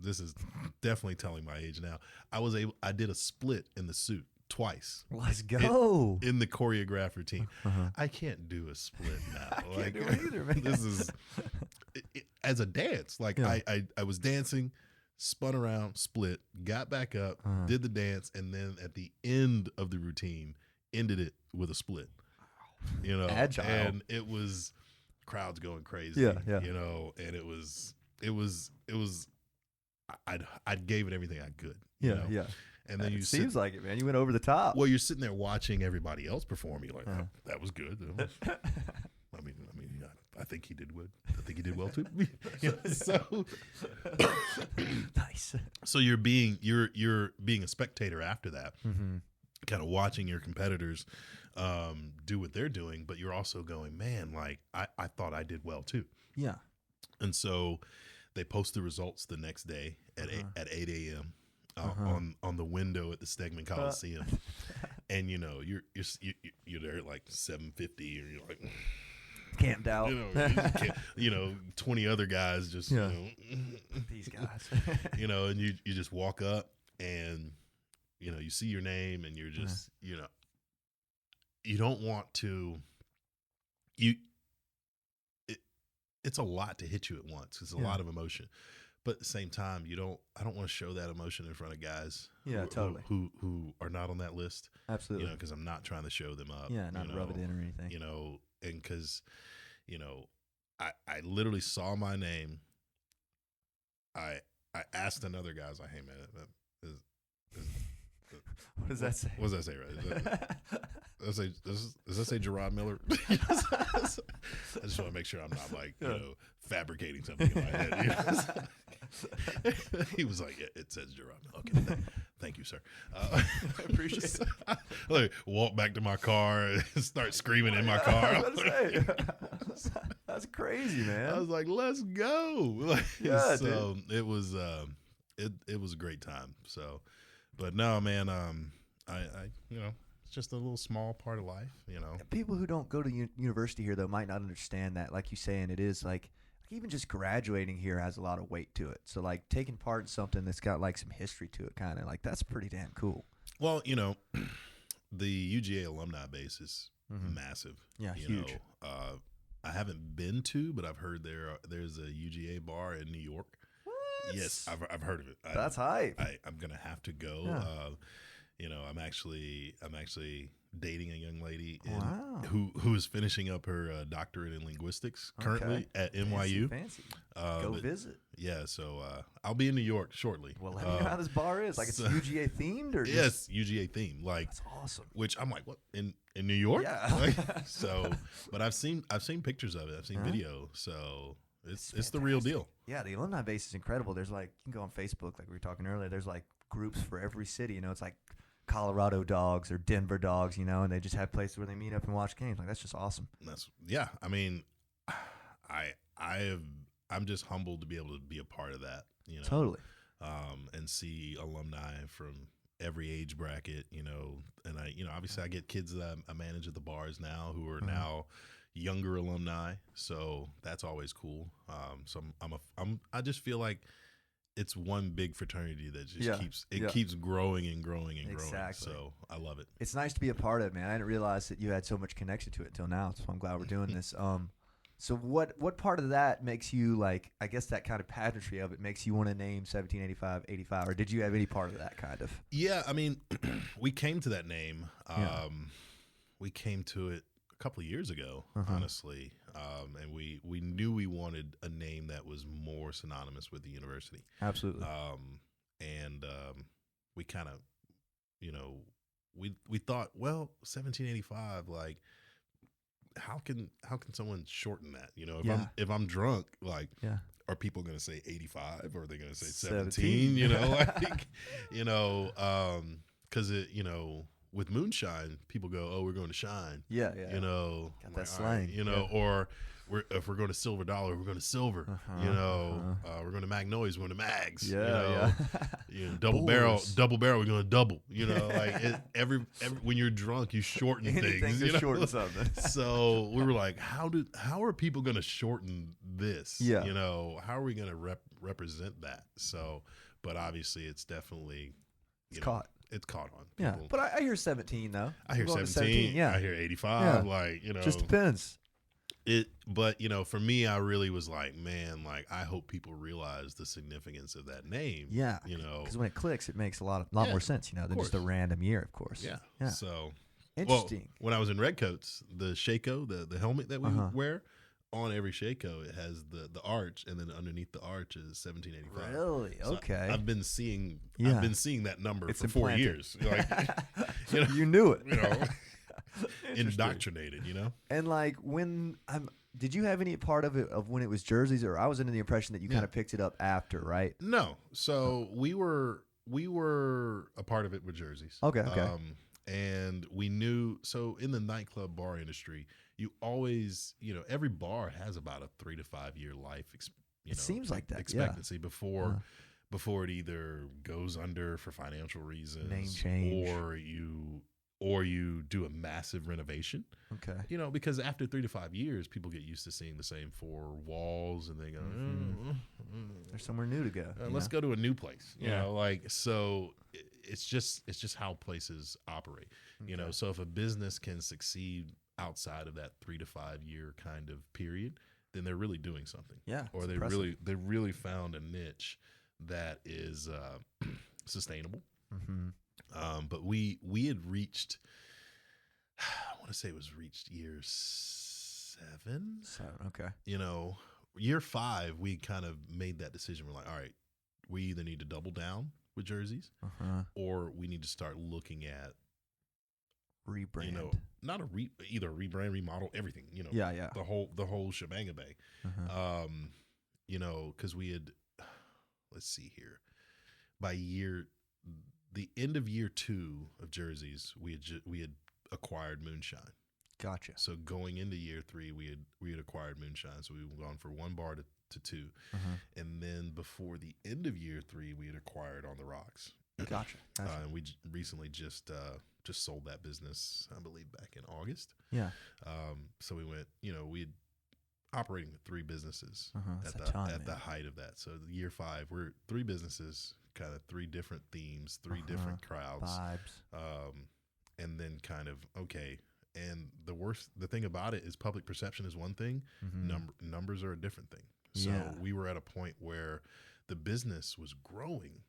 definitely telling my age now. I did a split in the suit twice. Let's go. In the choreographed routine. I can't do a split now. I can't do it either, man. This is as a dance. Like I was dancing, spun around, split, got back up, did the dance, and then at the end of the routine, ended it with a split. Agile. And it was crowds going crazy. And it was I gave it everything I could. And then it seems like it, man. You went over the top. Well, you're sitting there watching everybody else perform. You're like, that was good. I think he did good. I think he did well too. So nice. So you're being a spectator after that, kind of watching your competitors do what they're doing, but you're also going, man, like I thought I did well too. Yeah. And so they post the results the next day at 8 a.m. On the window at the Stegman Coliseum, and you're there at like 7:50, or you're like camped out. 20 other guys just these guys, and you just walk up, and you see your name, and you're just you don't want to it's a lot to hit you at once. It's a lot of emotion. But at the same time, I don't want to show that emotion in front of guys who are not on that list. Absolutely. Because I'm not trying to show them up. Yeah, not rub it in or anything. And because, I literally saw my name. I asked another guy, I was like, hey, man, what does that say? What does that say, right? Does that say Jarrod Miller? I just want to make sure I'm not like, fabricating something in my head. He was like, it says Jarrod Miller. Okay, thank you, sir. I appreciate it. Like, walk back to my car and start screaming in my car. That's crazy, man. I was like, let's go. So dude. It was a great time. So, but no, man, I it's just a little small part of life, People who don't go to university here, though, might not understand that. Like you saying, it is like even just graduating here has a lot of weight to it. So, like, taking part in something that's got, like, some history to it, kind of, like, that's pretty damn cool. Well, the UGA alumni base is massive. Yeah, huge. I haven't been to, but I've heard there's a UGA bar in New York. What? Yes, I've heard of it. That's hype. I'm going to have to go. Yeah. I'm actually dating a young lady who is finishing up her doctorate in linguistics currently at NYU. Fancy. Go visit. Yeah, so I'll be in New York shortly. Well, let me know how this bar is. Like, it's UGA themed, or yes, UGA themed. Like, that's awesome. Which I'm like, what, in New York? Yeah. But I've seen pictures of it. I've seen video. So it's the real deal. Yeah, the alumni base is incredible. There's like, you can go on Facebook, like we were talking earlier. There's like groups for every city. It's like Colorado Dogs or Denver Dogs, and they just have places where they meet up and watch games. Like, that's just awesome. I mean, I'm just humbled to be able to be a part of that, Totally. And see alumni from every age bracket, and I, obviously I get kids that I manage at the bars now who are now younger alumni. So that's always cool. So I just feel like it's one big fraternity that just keeps growing and growing and growing. Exactly. So I love it. It's nice to be a part of it, man. I didn't realize that you had so much connection to it until now. So I'm glad we're doing this. So what part of that makes you like, I guess that kind of pageantry of it makes you want to name 1785 85, or did you have any part of that kind of? Yeah, I mean, we came to that name. Yeah. We came to it a couple of years ago, honestly, and we knew we wanted a name that was more synonymous with the university. Absolutely. And we kind of, you know, we thought, well, 1785, like, how can someone shorten that? You know, if I'm drunk, like, are people going to say 85 or are they going to say 17? You know, like, you know, because it, you know, with Moonshine, people go, oh, we're going to shine. Yeah. You know, got that slang. Right, you know, or if we're going to Silver Dollar, we're going to Silver. You know, we're going to Magnolias, we're going to Mags. Yeah, you know, double barrel, we're going to double. You know, like every when you're drunk, you shorten things. To shorten something. So we were like, how are people going to shorten this? Yeah. You know, how are we going to represent that? So, but obviously, it's definitely caught. It's caught on. Yeah, but I hear 17 though. I hear 17. Yeah, I hear 85. Yeah. Like, you know, just depends. But you know, for me, I really was like, man, like I hope people realize the significance of that name. Yeah, you know, because when it clicks, it makes a lot more sense, you know, than just a random year, of course. Yeah. So interesting. Well, when I was in Redcoats, the Shako, the helmet that we wear. On every Shako, it has the arch, and then underneath the arch is 1785. Really? So okay. I've been seeing that number for implanted. 4 years. Like, you know, you knew it. You know, indoctrinated. You know. And like did you have any part of it of when it was jerseys, or I was under the impression that you kind of picked it up after, right? No. So we were a part of it with jerseys. Okay. And we knew, so in the nightclub bar industry, you always, you know, every bar has about a 3 to 5 year life seems like that expectancy before it either goes under for financial reasons, name change, or you do a massive renovation. Okay. You know, because after 3 to 5 years, people get used to seeing the same 4 walls, and they go, there's somewhere new to go. Let's go to a new place. You know, like, so it's just how places operate. You know, so if a business can succeed outside of that 3 to 5 year kind of period, then they're really doing something. Yeah. Or they really found a niche that is sustainable. But we had reached, I want to say it was reached year 7. 7, okay. You know, year 5, we kind of made that decision. We're like, all right, we either need to double down with jerseys, or we need to start looking at rebrand. You know, not either rebrand, remodel, everything. You know, the whole shebang. You know, because we had, let's see here, by the end of year 2 of jerseys, we had acquired Moonshine. Gotcha. So going into year 3, we had acquired Moonshine. So we were gone for 1 bar to 2, and then before the end of year 3, we had acquired On the Rocks. Gotcha. And we recently just sold that business, I believe, back in August. Yeah. So we went, you know, we had operating 3 businesses at the height of that. So year 5, we're 3 businesses, kind of 3 different themes, 3 different crowds, vibes, and then kind of okay. And the thing about it is, public perception is one thing, numbers are a different thing. So we were at a point where the business was growing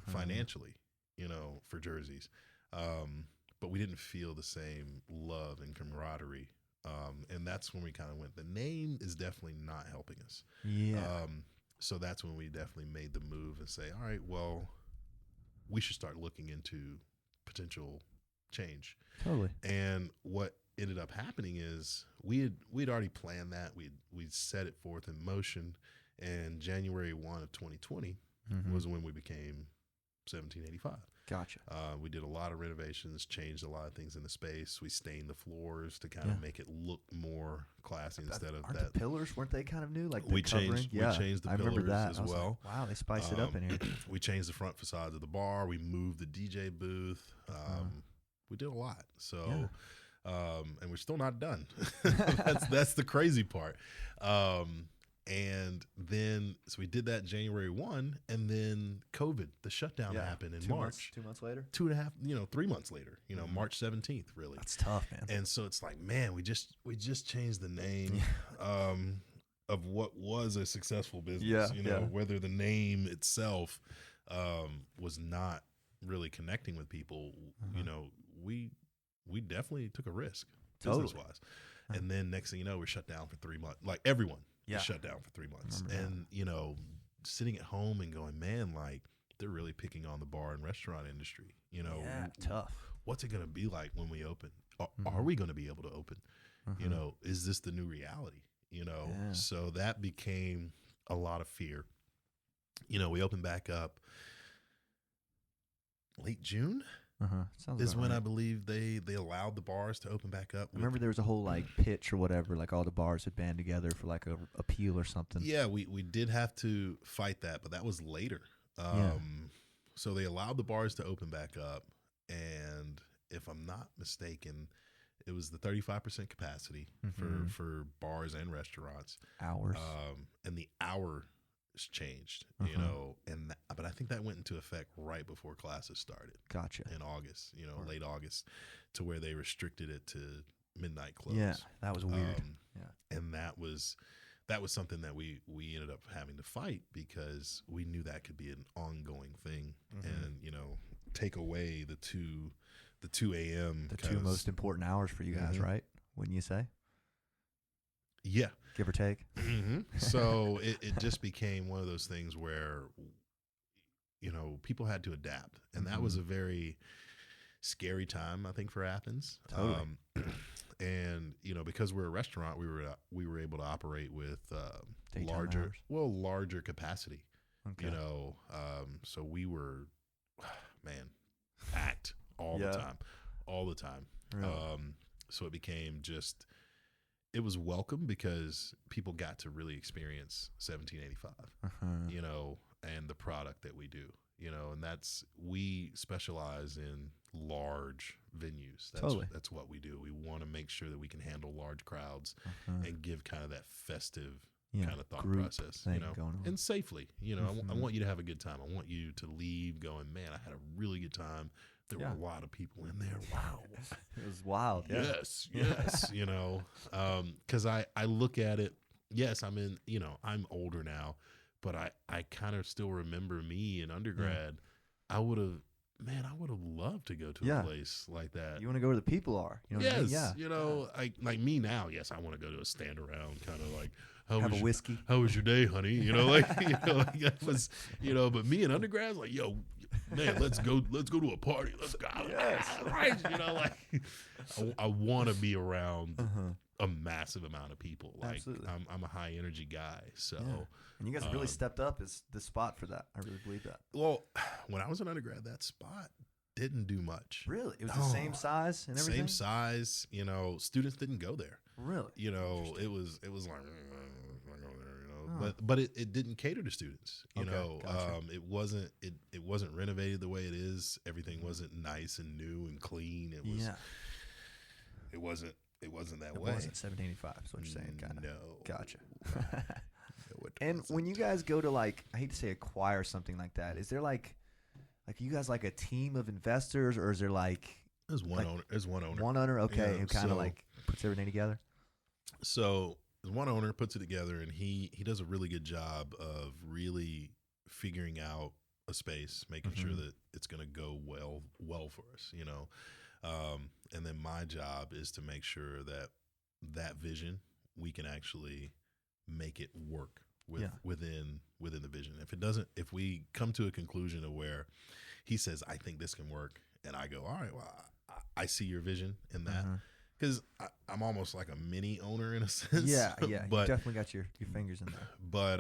financially, you know, for jerseys, but we didn't feel the same love and camaraderie. And that's when we kind of went, the name is definitely not helping us. So that's when we definitely made the move and say, all right, well, we should start looking into potential change. Totally. And what ended up happening is we'd already planned that. We'd set it forth in motion, and January 1 of 2020 was when we became 1785. Gotcha. We did a lot of renovations, changed a lot of things in the space. We stained the floors to kind of make it look more classy instead of that. The pillars, weren't they kind of new? Like we changed the pillars as well. Like, wow, they spiced it up in here. We changed the front facades of the bar. We moved the DJ booth. We did a lot. So, and we're still not done. That's the crazy part. And then, so we did that January 1, and then COVID, the shutdown happened in March. 2 months later? 2.5, 3 months later, March 17th, really. That's tough, man. And so it's like, man, we just changed the name of what was a successful business, whether the name itself was not really connecting with people, we definitely took a risk business-wise. And then next thing you know, we're shut down for 3 months. Like everyone was shut down for 3 months. And, sitting at home and going, man, like they're really picking on the bar and restaurant industry. Tough. What's it going to be like when we open? Are we going to be able to open? Is this the new reality? So that became a lot of fear. We opened back up late June. Is when I believe they allowed the bars to open back up. I remember there was a whole like pitch or whatever, like all the bars had band together for like a appeal or something. Yeah, we did have to fight that, but that was later. So they allowed the bars to open back up, and if I'm not mistaken, it was the 35% capacity for bars and restaurants. Hours. And the hour changed, but I think that went into effect right before classes started. Gotcha. In August, late August, to where they restricted it to midnight close. Yeah, that was weird. And that was something that we ended up having to fight because we knew that could be an ongoing thing, and take away the 2 a.m. the two most important hours for you guys, right? Wouldn't you say? Yeah. Give or take. So it just became one of those things where, people had to adapt. And that was a very scary time, I think, for Athens. Totally. And, because we're a restaurant, we were able to operate with Daytime larger capacity, Okay. So we were, packed all the time. Really? So it became just, it was welcome because people got to really experience 1785, and the product that we do, and we specialize in large venues. That's what we do. We want to make sure that we can handle large crowds and give kind of that festive kind of thought process, and safely, I want you to have a good time. I want you to leave going, man, I had a really good time. There were a lot of people in there. Wow. It was wild. Yes. Because I look at it, yes, I'm older now, but I kind of still remember me in undergrad. I would have loved to go to a place like that. You want to go where the people are. You know what I mean? Yeah. Like me now, yes, I want to go to a stand around kind of like, have a whiskey. How was your day, honey? That was, but me in undergrad, like, yo, man, let's go to a party. Let's go. Yes. Right. I want to be around a massive amount of people. Like, absolutely. I'm a high energy guy. So, and you guys really stepped up as the spot for that. I really believe that. Well, when I was in undergrad, that spot didn't do much. Really? It was the same size and everything? Same size. Students didn't go there. Really? It was like, but it didn't cater to students. Gotcha. It wasn't renovated the way it is. Everything wasn't nice and new and clean. It was. It wasn't that way. It wasn't 1785. Is what you're saying, kind of. No. Gotcha. And when you guys go to, like, I hate to say acquire something like that, is there like you guys like a team of investors, or is there like there's one owner? There's one owner. One owner, okay, who kind of like puts everything together. So there's one owner puts it together, and he does a really good job of really figuring out a space, making sure that it's going to go well for us, and then my job is to make sure that vision, we can actually make it work within the vision. If we come to a conclusion of where he says, I think this can work, and I go, all right, well, I see your vision in that. Because I'm almost like a mini owner in a sense. Yeah. But you definitely got your fingers in there. But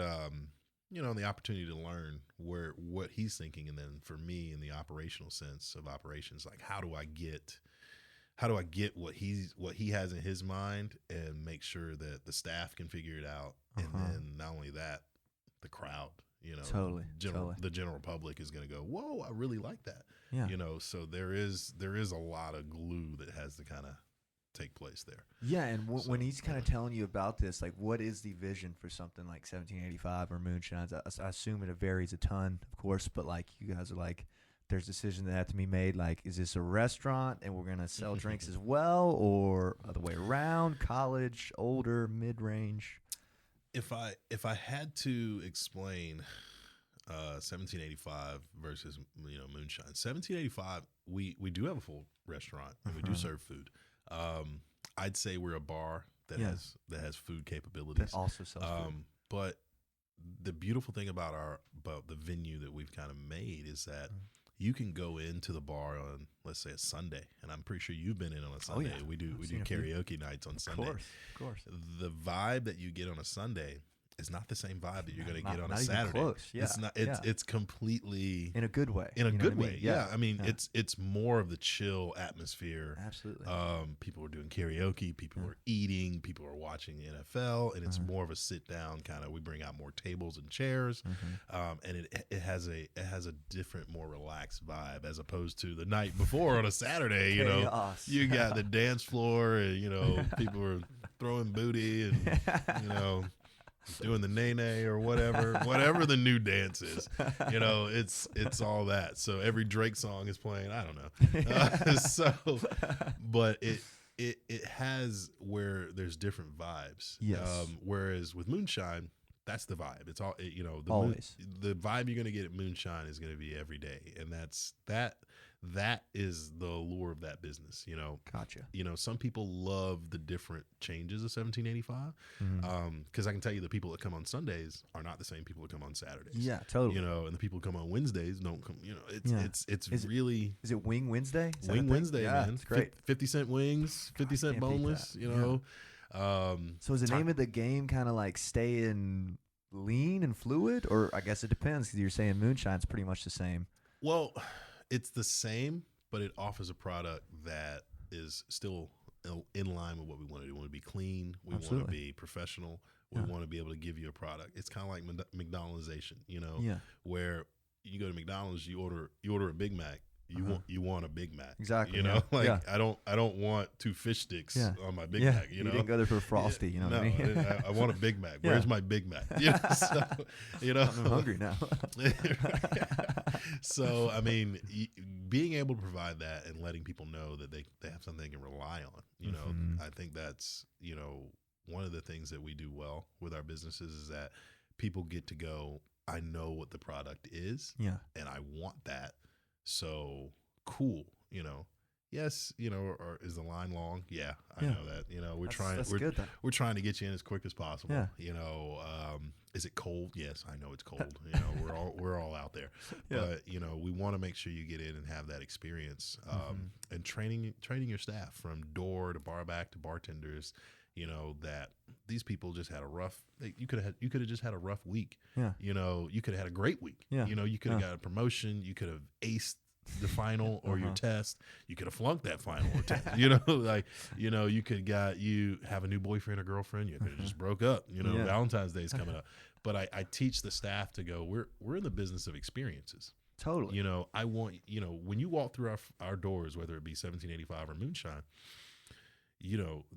the opportunity to learn what he's thinking, and then for me, in the operational sense of operations, like how do I get what he has in his mind, and make sure that the staff can figure it out, and then not only that, the crowd, totally. The general public is going to go, whoa, I really like that. Yeah. So there is a lot of glue that has to kind of take place there. Yeah, and when he's kind of telling you about this, like, what is the vision for something like 1785 or Moonshines? I assume it varies a ton, of course, but like you guys are like, there's decisions that have to be made. Like, is this a restaurant and we're gonna sell drinks as well, or other way around? College, older, mid range. If I had to explain 1785 versus Moonshine, 1785 we do have a full restaurant and we do serve food. I'd say we're a bar that has food capabilities. That also sells food. But the beautiful thing about the venue that we've kind of made is that you can go into the bar on, let's say, a Sunday, and I'm pretty sure you've been in on a Sunday. Oh, yeah. We do karaoke nights on Sunday. Of course. The vibe that you get on a Sunday is not the same vibe that you're going to get on a Saturday. Close. Yeah. It's not. It's completely in a good way. In a good way. I mean? Yeah. I mean, it's more of the chill atmosphere. Absolutely. People are doing karaoke. People are eating. People are watching NFL, and it's more of a sit down kind of. We bring out more tables and chairs, and it has a different, more relaxed vibe as opposed to the night before on a Saturday. You got the dance floor, and people are throwing booty, and doing the nay or whatever the new dance is, it's all that. So every Drake song is playing. I don't know. But it has where there's different vibes. Yes. Whereas with Moonshine, that's the vibe. It's all always the vibe you're gonna get at Moonshine is gonna be every day, and that is the allure of that business. Gotcha. Some people love the different changes of 1785, because I can tell you the people that come on Sundays are not the same people that come on Saturdays. Yeah, totally. And the people who come on Wednesdays don't come. It's really. Is it Wing Wednesday? Wing Wednesday, man. It's great. 50-cent wings, 50-cent boneless. So is the name of the game kind of like staying lean and fluid, or I guess it depends because you're saying Moonshine's pretty much the same. Well, it's the same, but it offers a product that is still in line with what we want to do. We want to be clean. We want to be professional. We want to be able to give you a product. It's kind of like McDonaldization, where you go to McDonald's, you order a Big Mac. You want a Big Mac. Exactly. I don't want 2 fish sticks on my Big Mac. You didn't go there for a Frosty. What I mean? I want a Big Mac. Where's my Big Mac? I'm hungry now. So I mean, being able to provide that and letting people know that they have something they can rely on. I think that's one of the things that we do well with our businesses is that people get to go, I know what the product is, and I want that. So cool, Yes, or is the line long? Yeah, I know that. We're trying to get you in as quick as possible. Yeah. Is it cold? Yes, I know it's cold. We're all out there. But we want to make sure you get in and have that experience. And training your staff from door to bar back to bartenders. That these people just had a rough. You could have just had a rough week. Yeah. You could have had a great week. Yeah. You could have got a promotion. You could have aced the final or your test. You could have flunked that final or test. You could have a new boyfriend or girlfriend. You could have just broke up. Valentine's Day is coming up. But I teach the staff to go. We're in the business of experiences. Totally. I want when you walk through our doors, whether it be 1785 or Moonshine.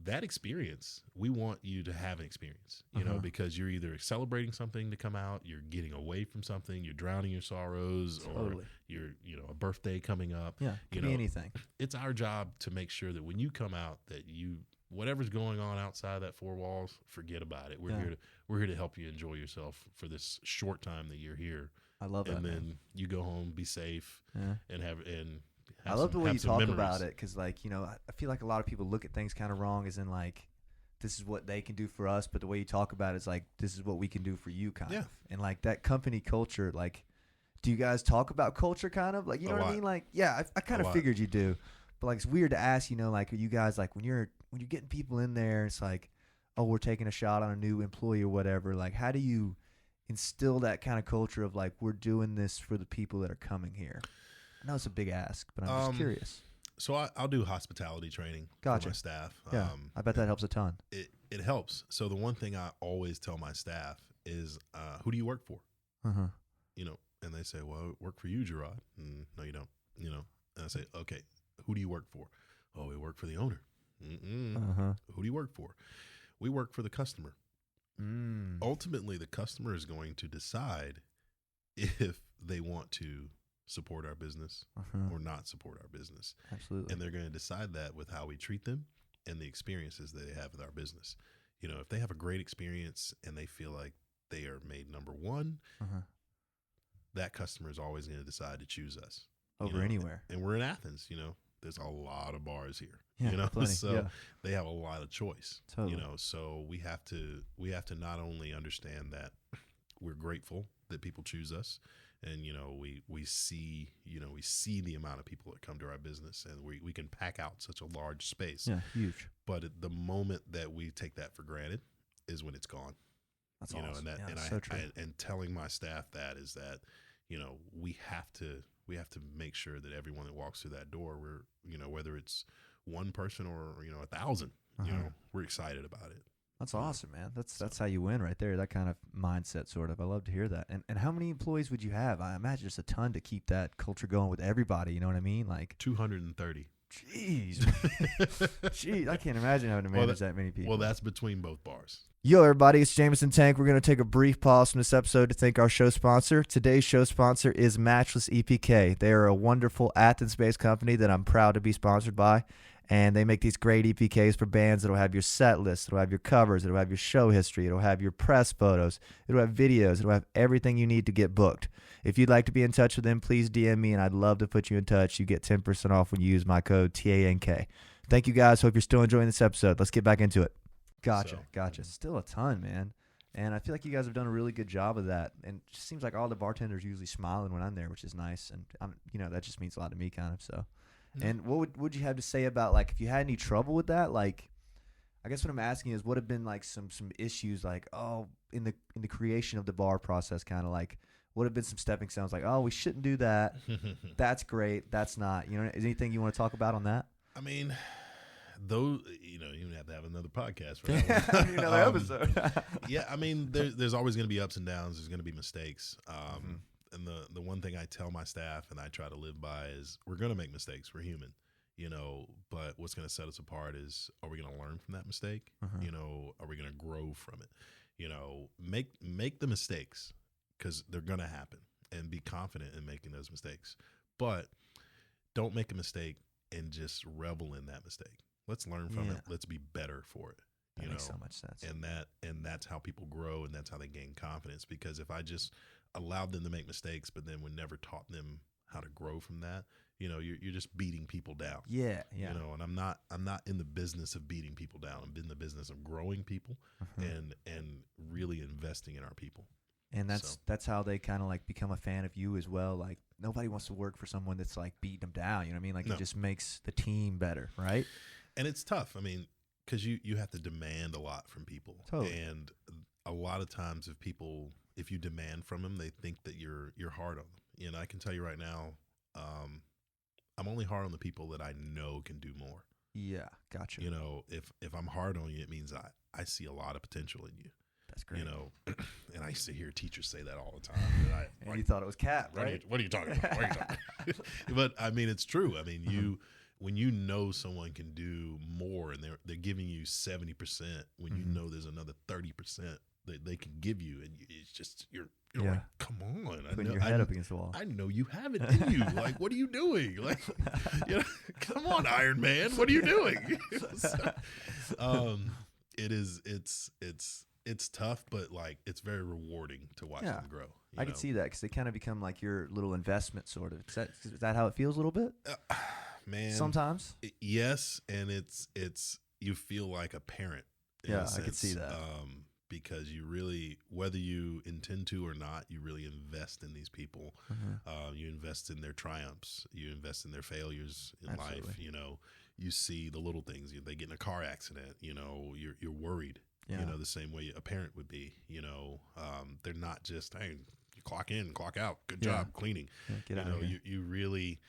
That experience, we want you to have an experience, because you're either celebrating something to come out, you're getting away from something, you're drowning your sorrows, or you're, a birthday coming up. Yeah, could be anything. It's our job to make sure that when you come out, that whatever's going on outside that 4 walls, forget about it. We're here to help you enjoy yourself for this short time that you're here. I love that. And then you go home, be safe, and I love the way you talk about it because, I feel like a lot of people look at things kind of wrong as in, this is what they can do for us, but the way you talk about it is this is what we can do for you kind of. And, that company culture, do you guys talk about culture kind of? You know what I mean? I kind of figured you do. But, it's weird to ask, are you guys, when you're getting people in there, it's oh, we're taking a shot on a new employee or whatever. How do you instill that kind of culture of, we're doing this for the people that are coming here? I know it's a big ask, but I'm just curious. So I'll do hospitality training for my staff. Yeah, I bet that helps a ton. It helps. So the one thing I always tell my staff is, who do you work for? And they say, well, I work for you, Jarrod. No, you don't. And I say, okay, who do you work for? Oh, we work for the owner. Who do you work for? We work for the customer. Ultimately, the customer is going to decide if they want to support our business or not support our business. Absolutely. And they're going to decide that with how we treat them and the experiences that they have with our business. You know, if they have a great experience and they feel like they are made number one, that customer is always going to decide to choose us over anywhere. And we're in Athens, you know, there's a lot of bars here, you know, plenty, so they have a lot of choice, totally. You know, so we have to not only understand that we're grateful that people choose us, and, you know, we see the amount of people that come to our business, and we can pack out such a large space. Yeah, huge. But at the moment that we take that for granted is when it's gone. That's you awesome. know, and so true. And telling my staff that is that, you know, we have to make sure that everyone that walks through that door, we're, you know, whether it's one person or, you know, 1,000, you know, we're excited about it. That's awesome, man. That's how you win right there. That kind of mindset, sort of. I love to hear that. And how many employees would you have? I imagine just a ton to keep that culture going with everybody. You know what I mean? Like 230. Jeez. Jeez, I can't imagine having to manage that many people. Well, that's between both bars. Yo, everybody, it's Jameson Tank. We're going to take a brief pause from this episode to thank our show sponsor. Today's show sponsor is Matchless EPK. They are a wonderful Athens-based company that I'm proud to be sponsored by, and they make these great EPKs for bands that'll have your set list, it'll have your covers, it'll have your show history, it'll have your press photos, it'll have videos, it'll have everything you need to get booked. If you'd like to be in touch with them, please DM me, and I'd love to put you in touch. You get 10% off when you use my code TANK. Thank you, guys. Hope you're still enjoying this episode. Let's get back into it. Gotcha. Still a ton, man. And I feel like you guys have done a really good job of that. And it just seems like all the bartenders usually smiling when I'm there, which is nice. And you know, that just means a lot to me, kind of. So, and what would you have to say about, like, if you had any trouble with that? Like, I guess what I'm asking is, what have been like some issues, like, in the creation of the bar process, kind of like, what have been some stepping stones, like, we shouldn't do that. That's great. That's not. You know, is anything you want to talk about on that? I mean, those, you know, you have to have another podcast for that one. Another episode. Yeah, I mean, there's always going to be ups and downs. There's going to be mistakes. And the one thing I tell my staff and I try to live by is, we're going to make mistakes. We're human, you know, but what's going to set us apart is, are we going to learn from that mistake? You know, are we going to grow from it? You know, make the mistakes, because they're going to happen, and be confident in making those mistakes. But don't make a mistake and just revel in that mistake. Let's learn from it. Let's be better for it. That makes so much sense. And that's how people grow, and that's how they gain confidence. Because if I just allowed them to make mistakes, but then would never taught them how to grow from that, you know, you're just beating people down. Yeah. You know, and I'm not in the business of beating people down. I'm in the business of growing people and really investing in our people. And that's how they kind of like become a fan of you as well. Like, nobody wants to work for someone that's like beating them down. You know what I mean? Like, it just makes the team better, right? And it's tough. I mean, because you have to demand a lot from people. Totally. And a lot of times if you demand from them, they think that you're hard on them. And I can tell you right now, I'm only hard on the people that I know can do more. Yeah, gotcha. You know, if I'm hard on you, it means I see a lot of potential in you. That's great. You know, and I used to hear teachers say that all the time. And you thought it was cap, right? What are you talking about? What are you talking about? But I mean, it's true. I mean, when you know someone can do more, and they're giving you 70%, when you know there's another 30% that they can give you, and it's just you're like, come on, putting your head up against the wall. I know you have it in you. Like, what are you doing? Like, you know, come on, Iron Man, what are you doing? It's tough, but like, it's very rewarding to watch them grow. I can see that, because they kind of become like your little investment, sort of. Is that how it feels a little bit? Man, sometimes. Yes, and it's you feel like a parent. Yeah, I can see that. Because you really, whether you intend to or not, you really invest in these people. You invest in their triumphs. You invest in their failures in life. You know, you see the little things. They get in a car accident. You know, you're worried. You know, the same way a parent would be. You know, they're not just, hey, you clock in, clock out. Good job cleaning. Get out of here. You really,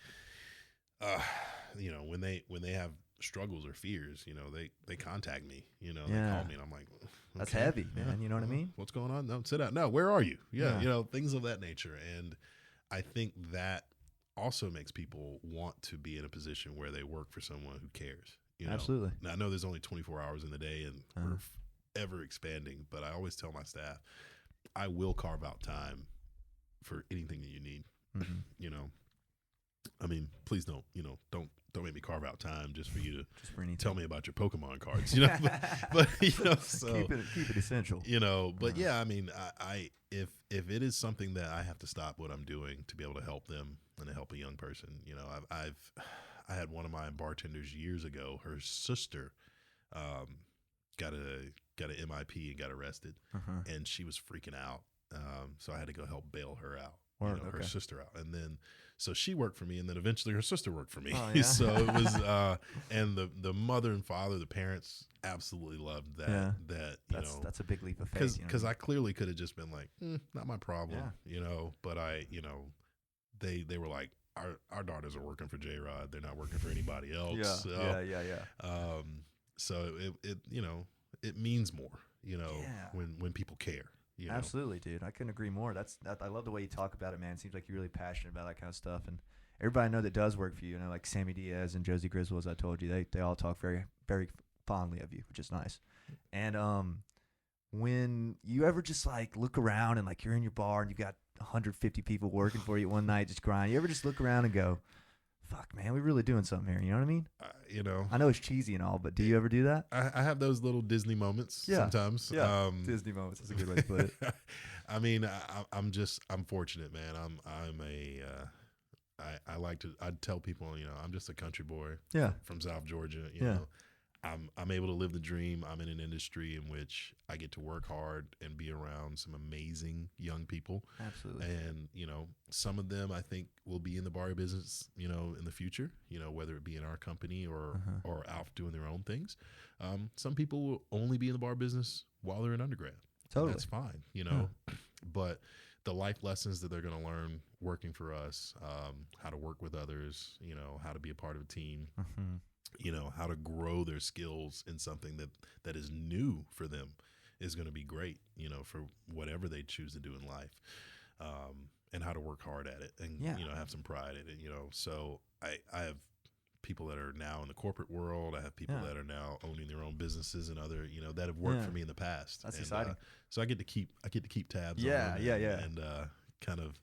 you know, when they have struggles or fears, you know, they contact me. You know, they call me, and I'm like, okay, that's heavy, man. You know what I mean? What's going on? No, sit down. No, where are you? You know, things of that nature. And I think that also makes people want to be in a position where they work for someone who cares. You know? Absolutely. Now, I know there's only 24 hours in the day, and we're ever expanding, but I always tell my staff, I will carve out time for anything that you need. You know, I mean, please don't make me carve out time just for you to tell me about your Pokemon cards, you know, but you know, so keep it essential, you know, but yeah, I mean, if it is something that I have to stop what I'm doing to be able to help them and to help a young person, you know, I had one of my bartenders years ago, her sister, got an MIP and got arrested, and she was freaking out. So I had to go help bail her out, her sister out. And then, so she worked for me, and then eventually her sister worked for me. Oh, yeah. So it was, and the mother and father, the parents absolutely loved that, you know, that's a big leap of faith. Because I clearly could have just been like, not my problem, you know, but you know, they were like, our daughters are working for Jarrod. They're not working for anybody else. So it you know, it means more, you know, when people care. You know? Absolutely, dude. I couldn't agree more. I love the way you talk about it, man. It seems like you're really passionate about that kind of stuff. And everybody I know that does work for you, like Sammy Diaz and Josie Griswold, as I told you, they all talk very, very fondly of you, which is nice. And when you ever just like look around and like you're in your bar and you got 150 people working for you one night just grinding, you ever just look around and go, fuck, man, we're really doing something here. You know what I mean? You know, I know it's cheesy and all, but do you ever do that? I have those little Disney moments sometimes. Yeah, Disney moments. That's a good way to put it. I mean, I'm fortunate, man. I tell people, you know, I'm just a country boy. From South Georgia. You know, I'm able to live the dream. I'm in an industry in which I get to work hard and be around some amazing young people. Absolutely. And, you know, some of them I think will be in the bar business, you know, in the future, you know, whether it be in our company or out doing their own things. Some people will only be in the bar business while they're in undergrad. Totally. That's fine, you know, but the life lessons that they're going to learn working for us, how to work with others, you know, how to be a part of a team, you know, how to grow their skills in something that is new for them is going to be great, you know, for whatever they choose to do in life, and how to work hard at it and, you know, have some pride in it, you know. So I have people that are now in the corporate world. I have people that are now owning their own businesses and other, you know, that have worked for me in the past. That's exciting. So I get to keep tabs on them and kind of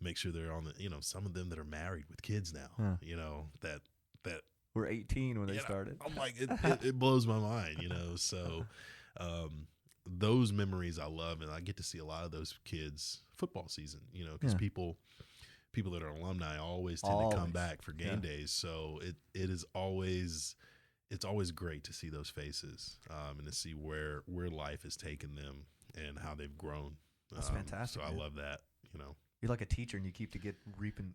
make sure they're on the, you know, some of them that are married with kids now, you know, that were 18 when they started. I'm like, it blows my mind, you know. So those memories I love, and I get to see a lot of those kids football season, you know, because people that are alumni always tend to come back for game days. So it's always great to see those faces and to see where life has taken them and how they've grown. That's fantastic. So I love that, you know. You're like a teacher, and you keep reaping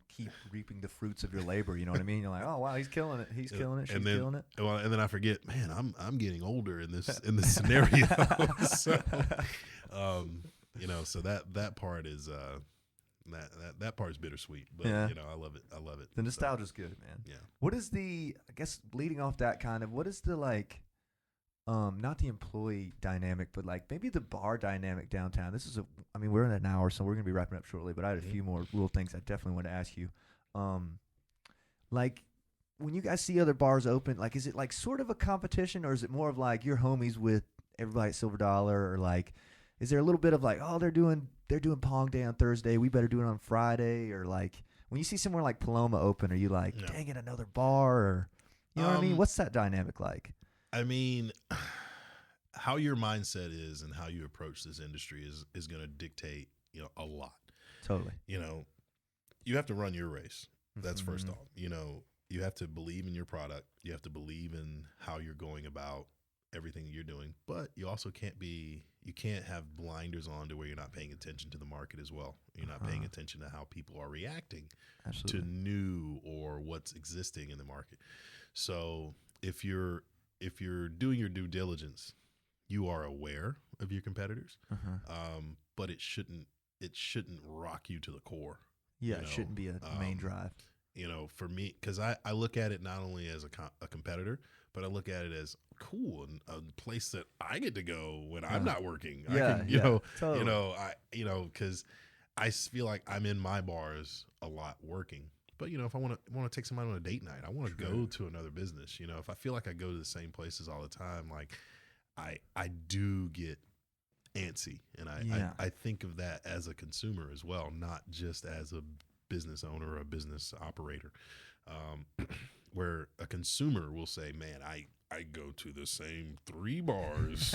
the fruits of your labor. You know what I mean? You're like, oh wow, he's killing it. He's killing it. She's killing it. Well, and then I forget, man, I'm getting older in this scenario. So, you know, so that part is that part is bittersweet, but you know, I love it. The nostalgia's good, man. Yeah. What is I guess leading off that kind of, what is the like? Not the employee dynamic, but like maybe the bar dynamic downtown. I mean, we're in an hour, so we're going to be wrapping up shortly, but I had a few more little things I definitely want to ask you. Like when you guys see other bars open, like, is it like sort of a competition, or is it more of like you're homies with everybody at Silver Dollar, or like, is there a little bit of like, oh, they're doing Pong Day on Thursday, we better do it on Friday, or like when you see somewhere like Paloma open, are you like, dang it, another bar, or you know what I mean? What's that dynamic like? I mean, how your mindset is and how you approach this industry is going to dictate, you know, a lot. Totally. You know, you have to run your race. That's first off. You know, you have to believe in your product. You have to believe in how you're going about everything you're doing. But you also you can't have blinders on to where you're not paying attention to the market as well. You're not paying attention to how people are reacting to new or what's existing in the market. So if you're doing your due diligence, you are aware of your competitors, but it shouldn't rock you to the core. Yeah, you know? It shouldn't be a main drive. You know, for me, because I look at it not only as a competitor, but I look at it as cool and a place that I get to go when I'm not working. Totally. Because I feel like I'm in my bars a lot working, But if I want to take somebody on a date night, I want to go to another business. If I feel like I go to the same places all the time, like I do get antsy, and I think of that as a consumer as well, not just as a business owner or a business operator. Where a consumer will say, man, I go to the same 3 bars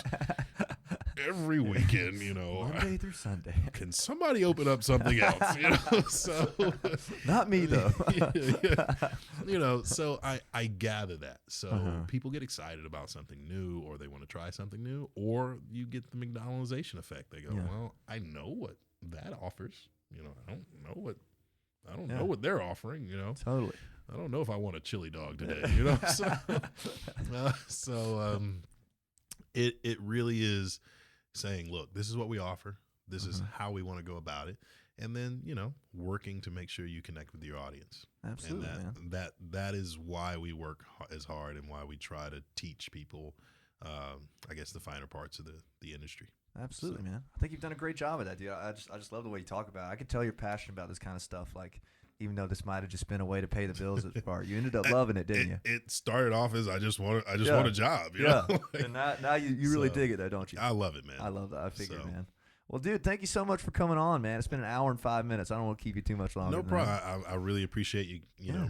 every weekend, Monday through Sunday. Can somebody open up something else? So not me though. So I gather that. So people get excited about something new, or they want to try something new, or you get the McDonaldization effect. They go, well, I know what that offers. I don't know what they're offering. Totally. I don't know if I want a chili dog today, So it really is saying, look, this is what we offer. This is how we want to go about it. And then, working to make sure you connect with your audience. Absolutely, and that is why we work as hard, and why we try to teach people, I guess, the finer parts of the industry. Absolutely, man. I think you've done a great job of that, dude. I just love the way you talk about it. I can tell you're passionate about this kind of stuff. Like, even though this might have just been a way to pay the bills at the bar, you ended up loving it, didn't you? It started off as I just want a job. You know? And now you really dig it, though, don't you? I love it, man. I love that. I figured, man. Well, dude, thank you so much for coming on, man. It's been an hour and 5 minutes. I don't want to keep you too much longer. No problem. I really appreciate you,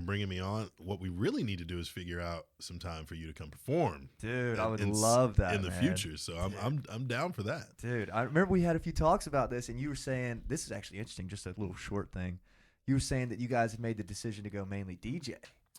bringing me on. What we really need to do is figure out some time for you to come perform. Dude, I would love that in the future. So I'm down for that. Dude, I remember we had a few talks about this, and you were saying, this is actually interesting, just a little short thing. You were saying that you guys had made the decision to go mainly DJ.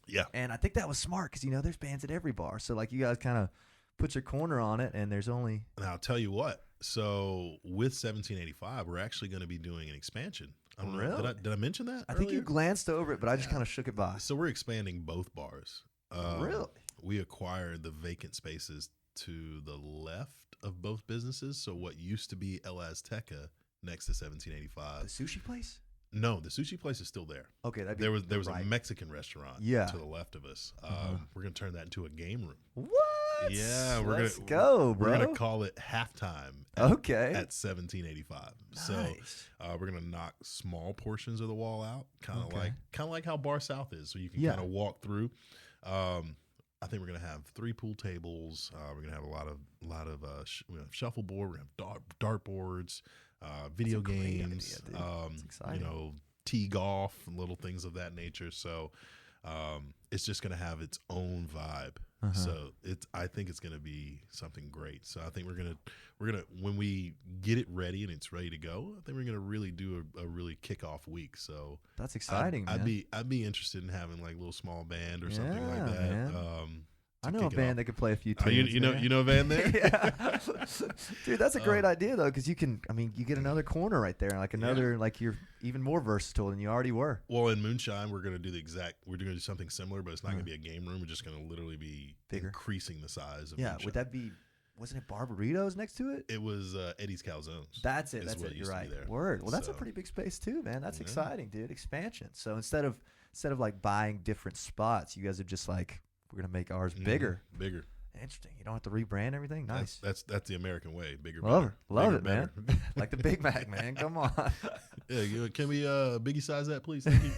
Yeah. And I think that was smart because, there's bands at every bar. So, like, you guys kind of put your corner on it, and there's only... And I'll tell you what. So, with 1785, we're actually going to be doing an expansion. I don't know. Did I mention that I earlier? think you glanced over it, but I just kind of shook it by. So, we're expanding both bars. Really? We acquired the vacant spaces to the left of both businesses. So, what used to be El Azteca next to 1785. The sushi place? No, the sushi place is still there. Okay, there was a Mexican restaurant to the left of us. We're gonna turn that into a game room. What? Yeah, Let's go, bro. We're gonna call it halftime. At 1785. Nice. So we're gonna knock small portions of the wall out, kind of like how Bar South is, so you can kind of walk through. I think we're gonna have 3 pool tables. We're gonna have a lot of we have shuffleboard. We're gonna have dartboards. Video games, idea, tee golf and little things of that nature. So it's just going to have its own vibe. So I think it's going to be something great. So I think we're gonna when we get it ready and it's ready to go, I think we're gonna really do a really kickoff week. So that's exciting. I'd be interested in having like a little small band or something like that. Man. I know a band that could play a few tunes. You know a band there? Yeah. Dude, that's a great idea though, because you get another corner right there, like like you're even more versatile than you already were. Well, in Moonshine, we're gonna do do something similar, but it's not gonna be a game room. We're just gonna literally be bigger, increasing the size of Moonshine. Would that be? Wasn't it Barbaritos next to it? It was Eddie's Calzones. That's it. That's it. You're right. Word. Well, that's a pretty big space too, man. That's exciting, dude. Expansion. So instead of like buying different spots, you guys are just like, we're gonna make ours bigger. Bigger. Interesting. You don't have to rebrand everything. Nice. That's the American way. Bigger. Love it, man. Like the Big Mac, man. Come on. Yeah. Can we Biggie size that, please? Thank you.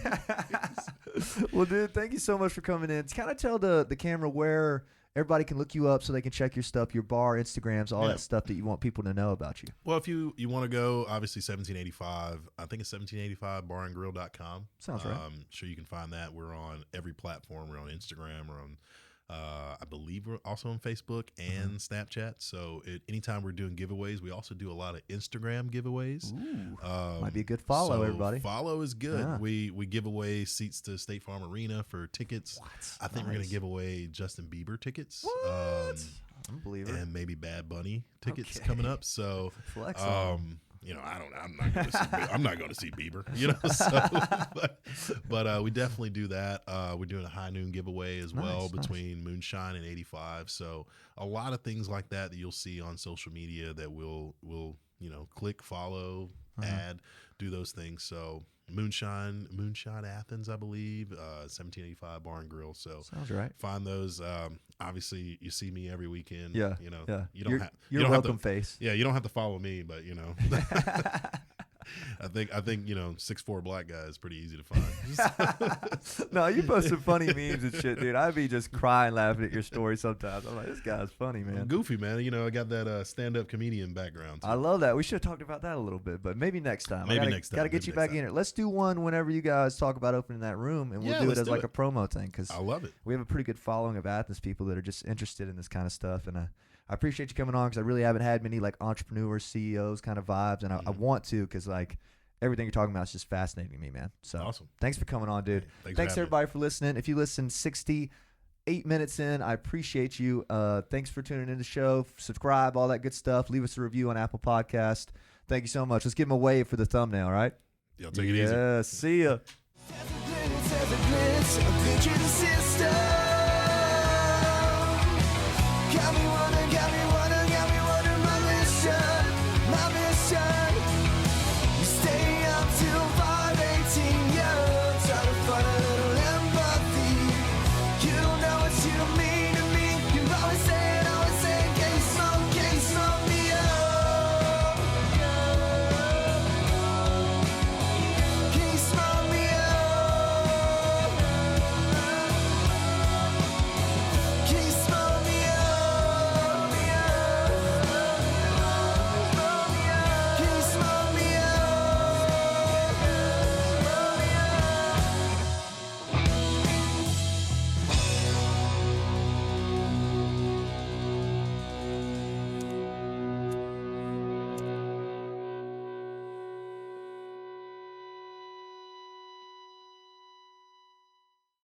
Well, dude, thank you so much for coming in. Kind of tell the camera where everybody can look you up so they can check your stuff, your bar, Instagrams, all that stuff that you want people to know about you. Well, if you want to go, obviously 1785. I think it's 1785barandgrill.com. Sounds right. Sure, you can find that. We're on every platform. We're on Instagram. We're on, I believe we're also on Facebook and Snapchat. So anytime we're doing giveaways, we also do a lot of Instagram giveaways. Ooh, might be a good follow, everybody. Follow is good. Yeah. We give away seats to State Farm Arena for tickets. What? I think we're going to give away Justin Bieber tickets. What? Unbelievable. And maybe Bad Bunny tickets coming up. So, flex I'm not going to see Bieber, So, but we definitely do that. We're doing a high noon giveaway as well between Moonshine and 85. So a lot of things like that you'll see on social media that we'll click, follow, add, do those things. So Moonshine Athens, I believe, 1785 Bar and Grill. So sounds right. Find those. Obviously, you see me every weekend. Yeah, You don't you're welcome face. Yeah, you don't have to follow me, but I think 6'4" black guy is pretty easy to find. No, you post some funny memes and shit, dude. I'd be just crying laughing at your story sometimes. I'm like, this guy's funny, man. I'm goofy, man. I got that stand-up comedian background. I love that. We should have talked about that a little bit, but maybe next time. Next time. Got to get you back in here. Let's do one whenever you guys talk about opening that room, and we'll do it as like a promo thing, because I love it. We have a pretty good following of Athens people that are just interested in this kind of stuff, and I appreciate you coming on, because I really haven't had many like entrepreneurs, CEOs kind of vibes, and I want to, because like everything you're talking about is just fascinating to me, man. So awesome. Thanks for coming on, dude. Thanks everybody for listening. If you listen 68 minutes in, I appreciate you. Thanks for tuning in the show. Subscribe, all that good stuff. Leave us a review on Apple Podcast. Thank you so much. Let's give him a wave for the thumbnail, all right? Y'all take it easy. Yeah, see ya.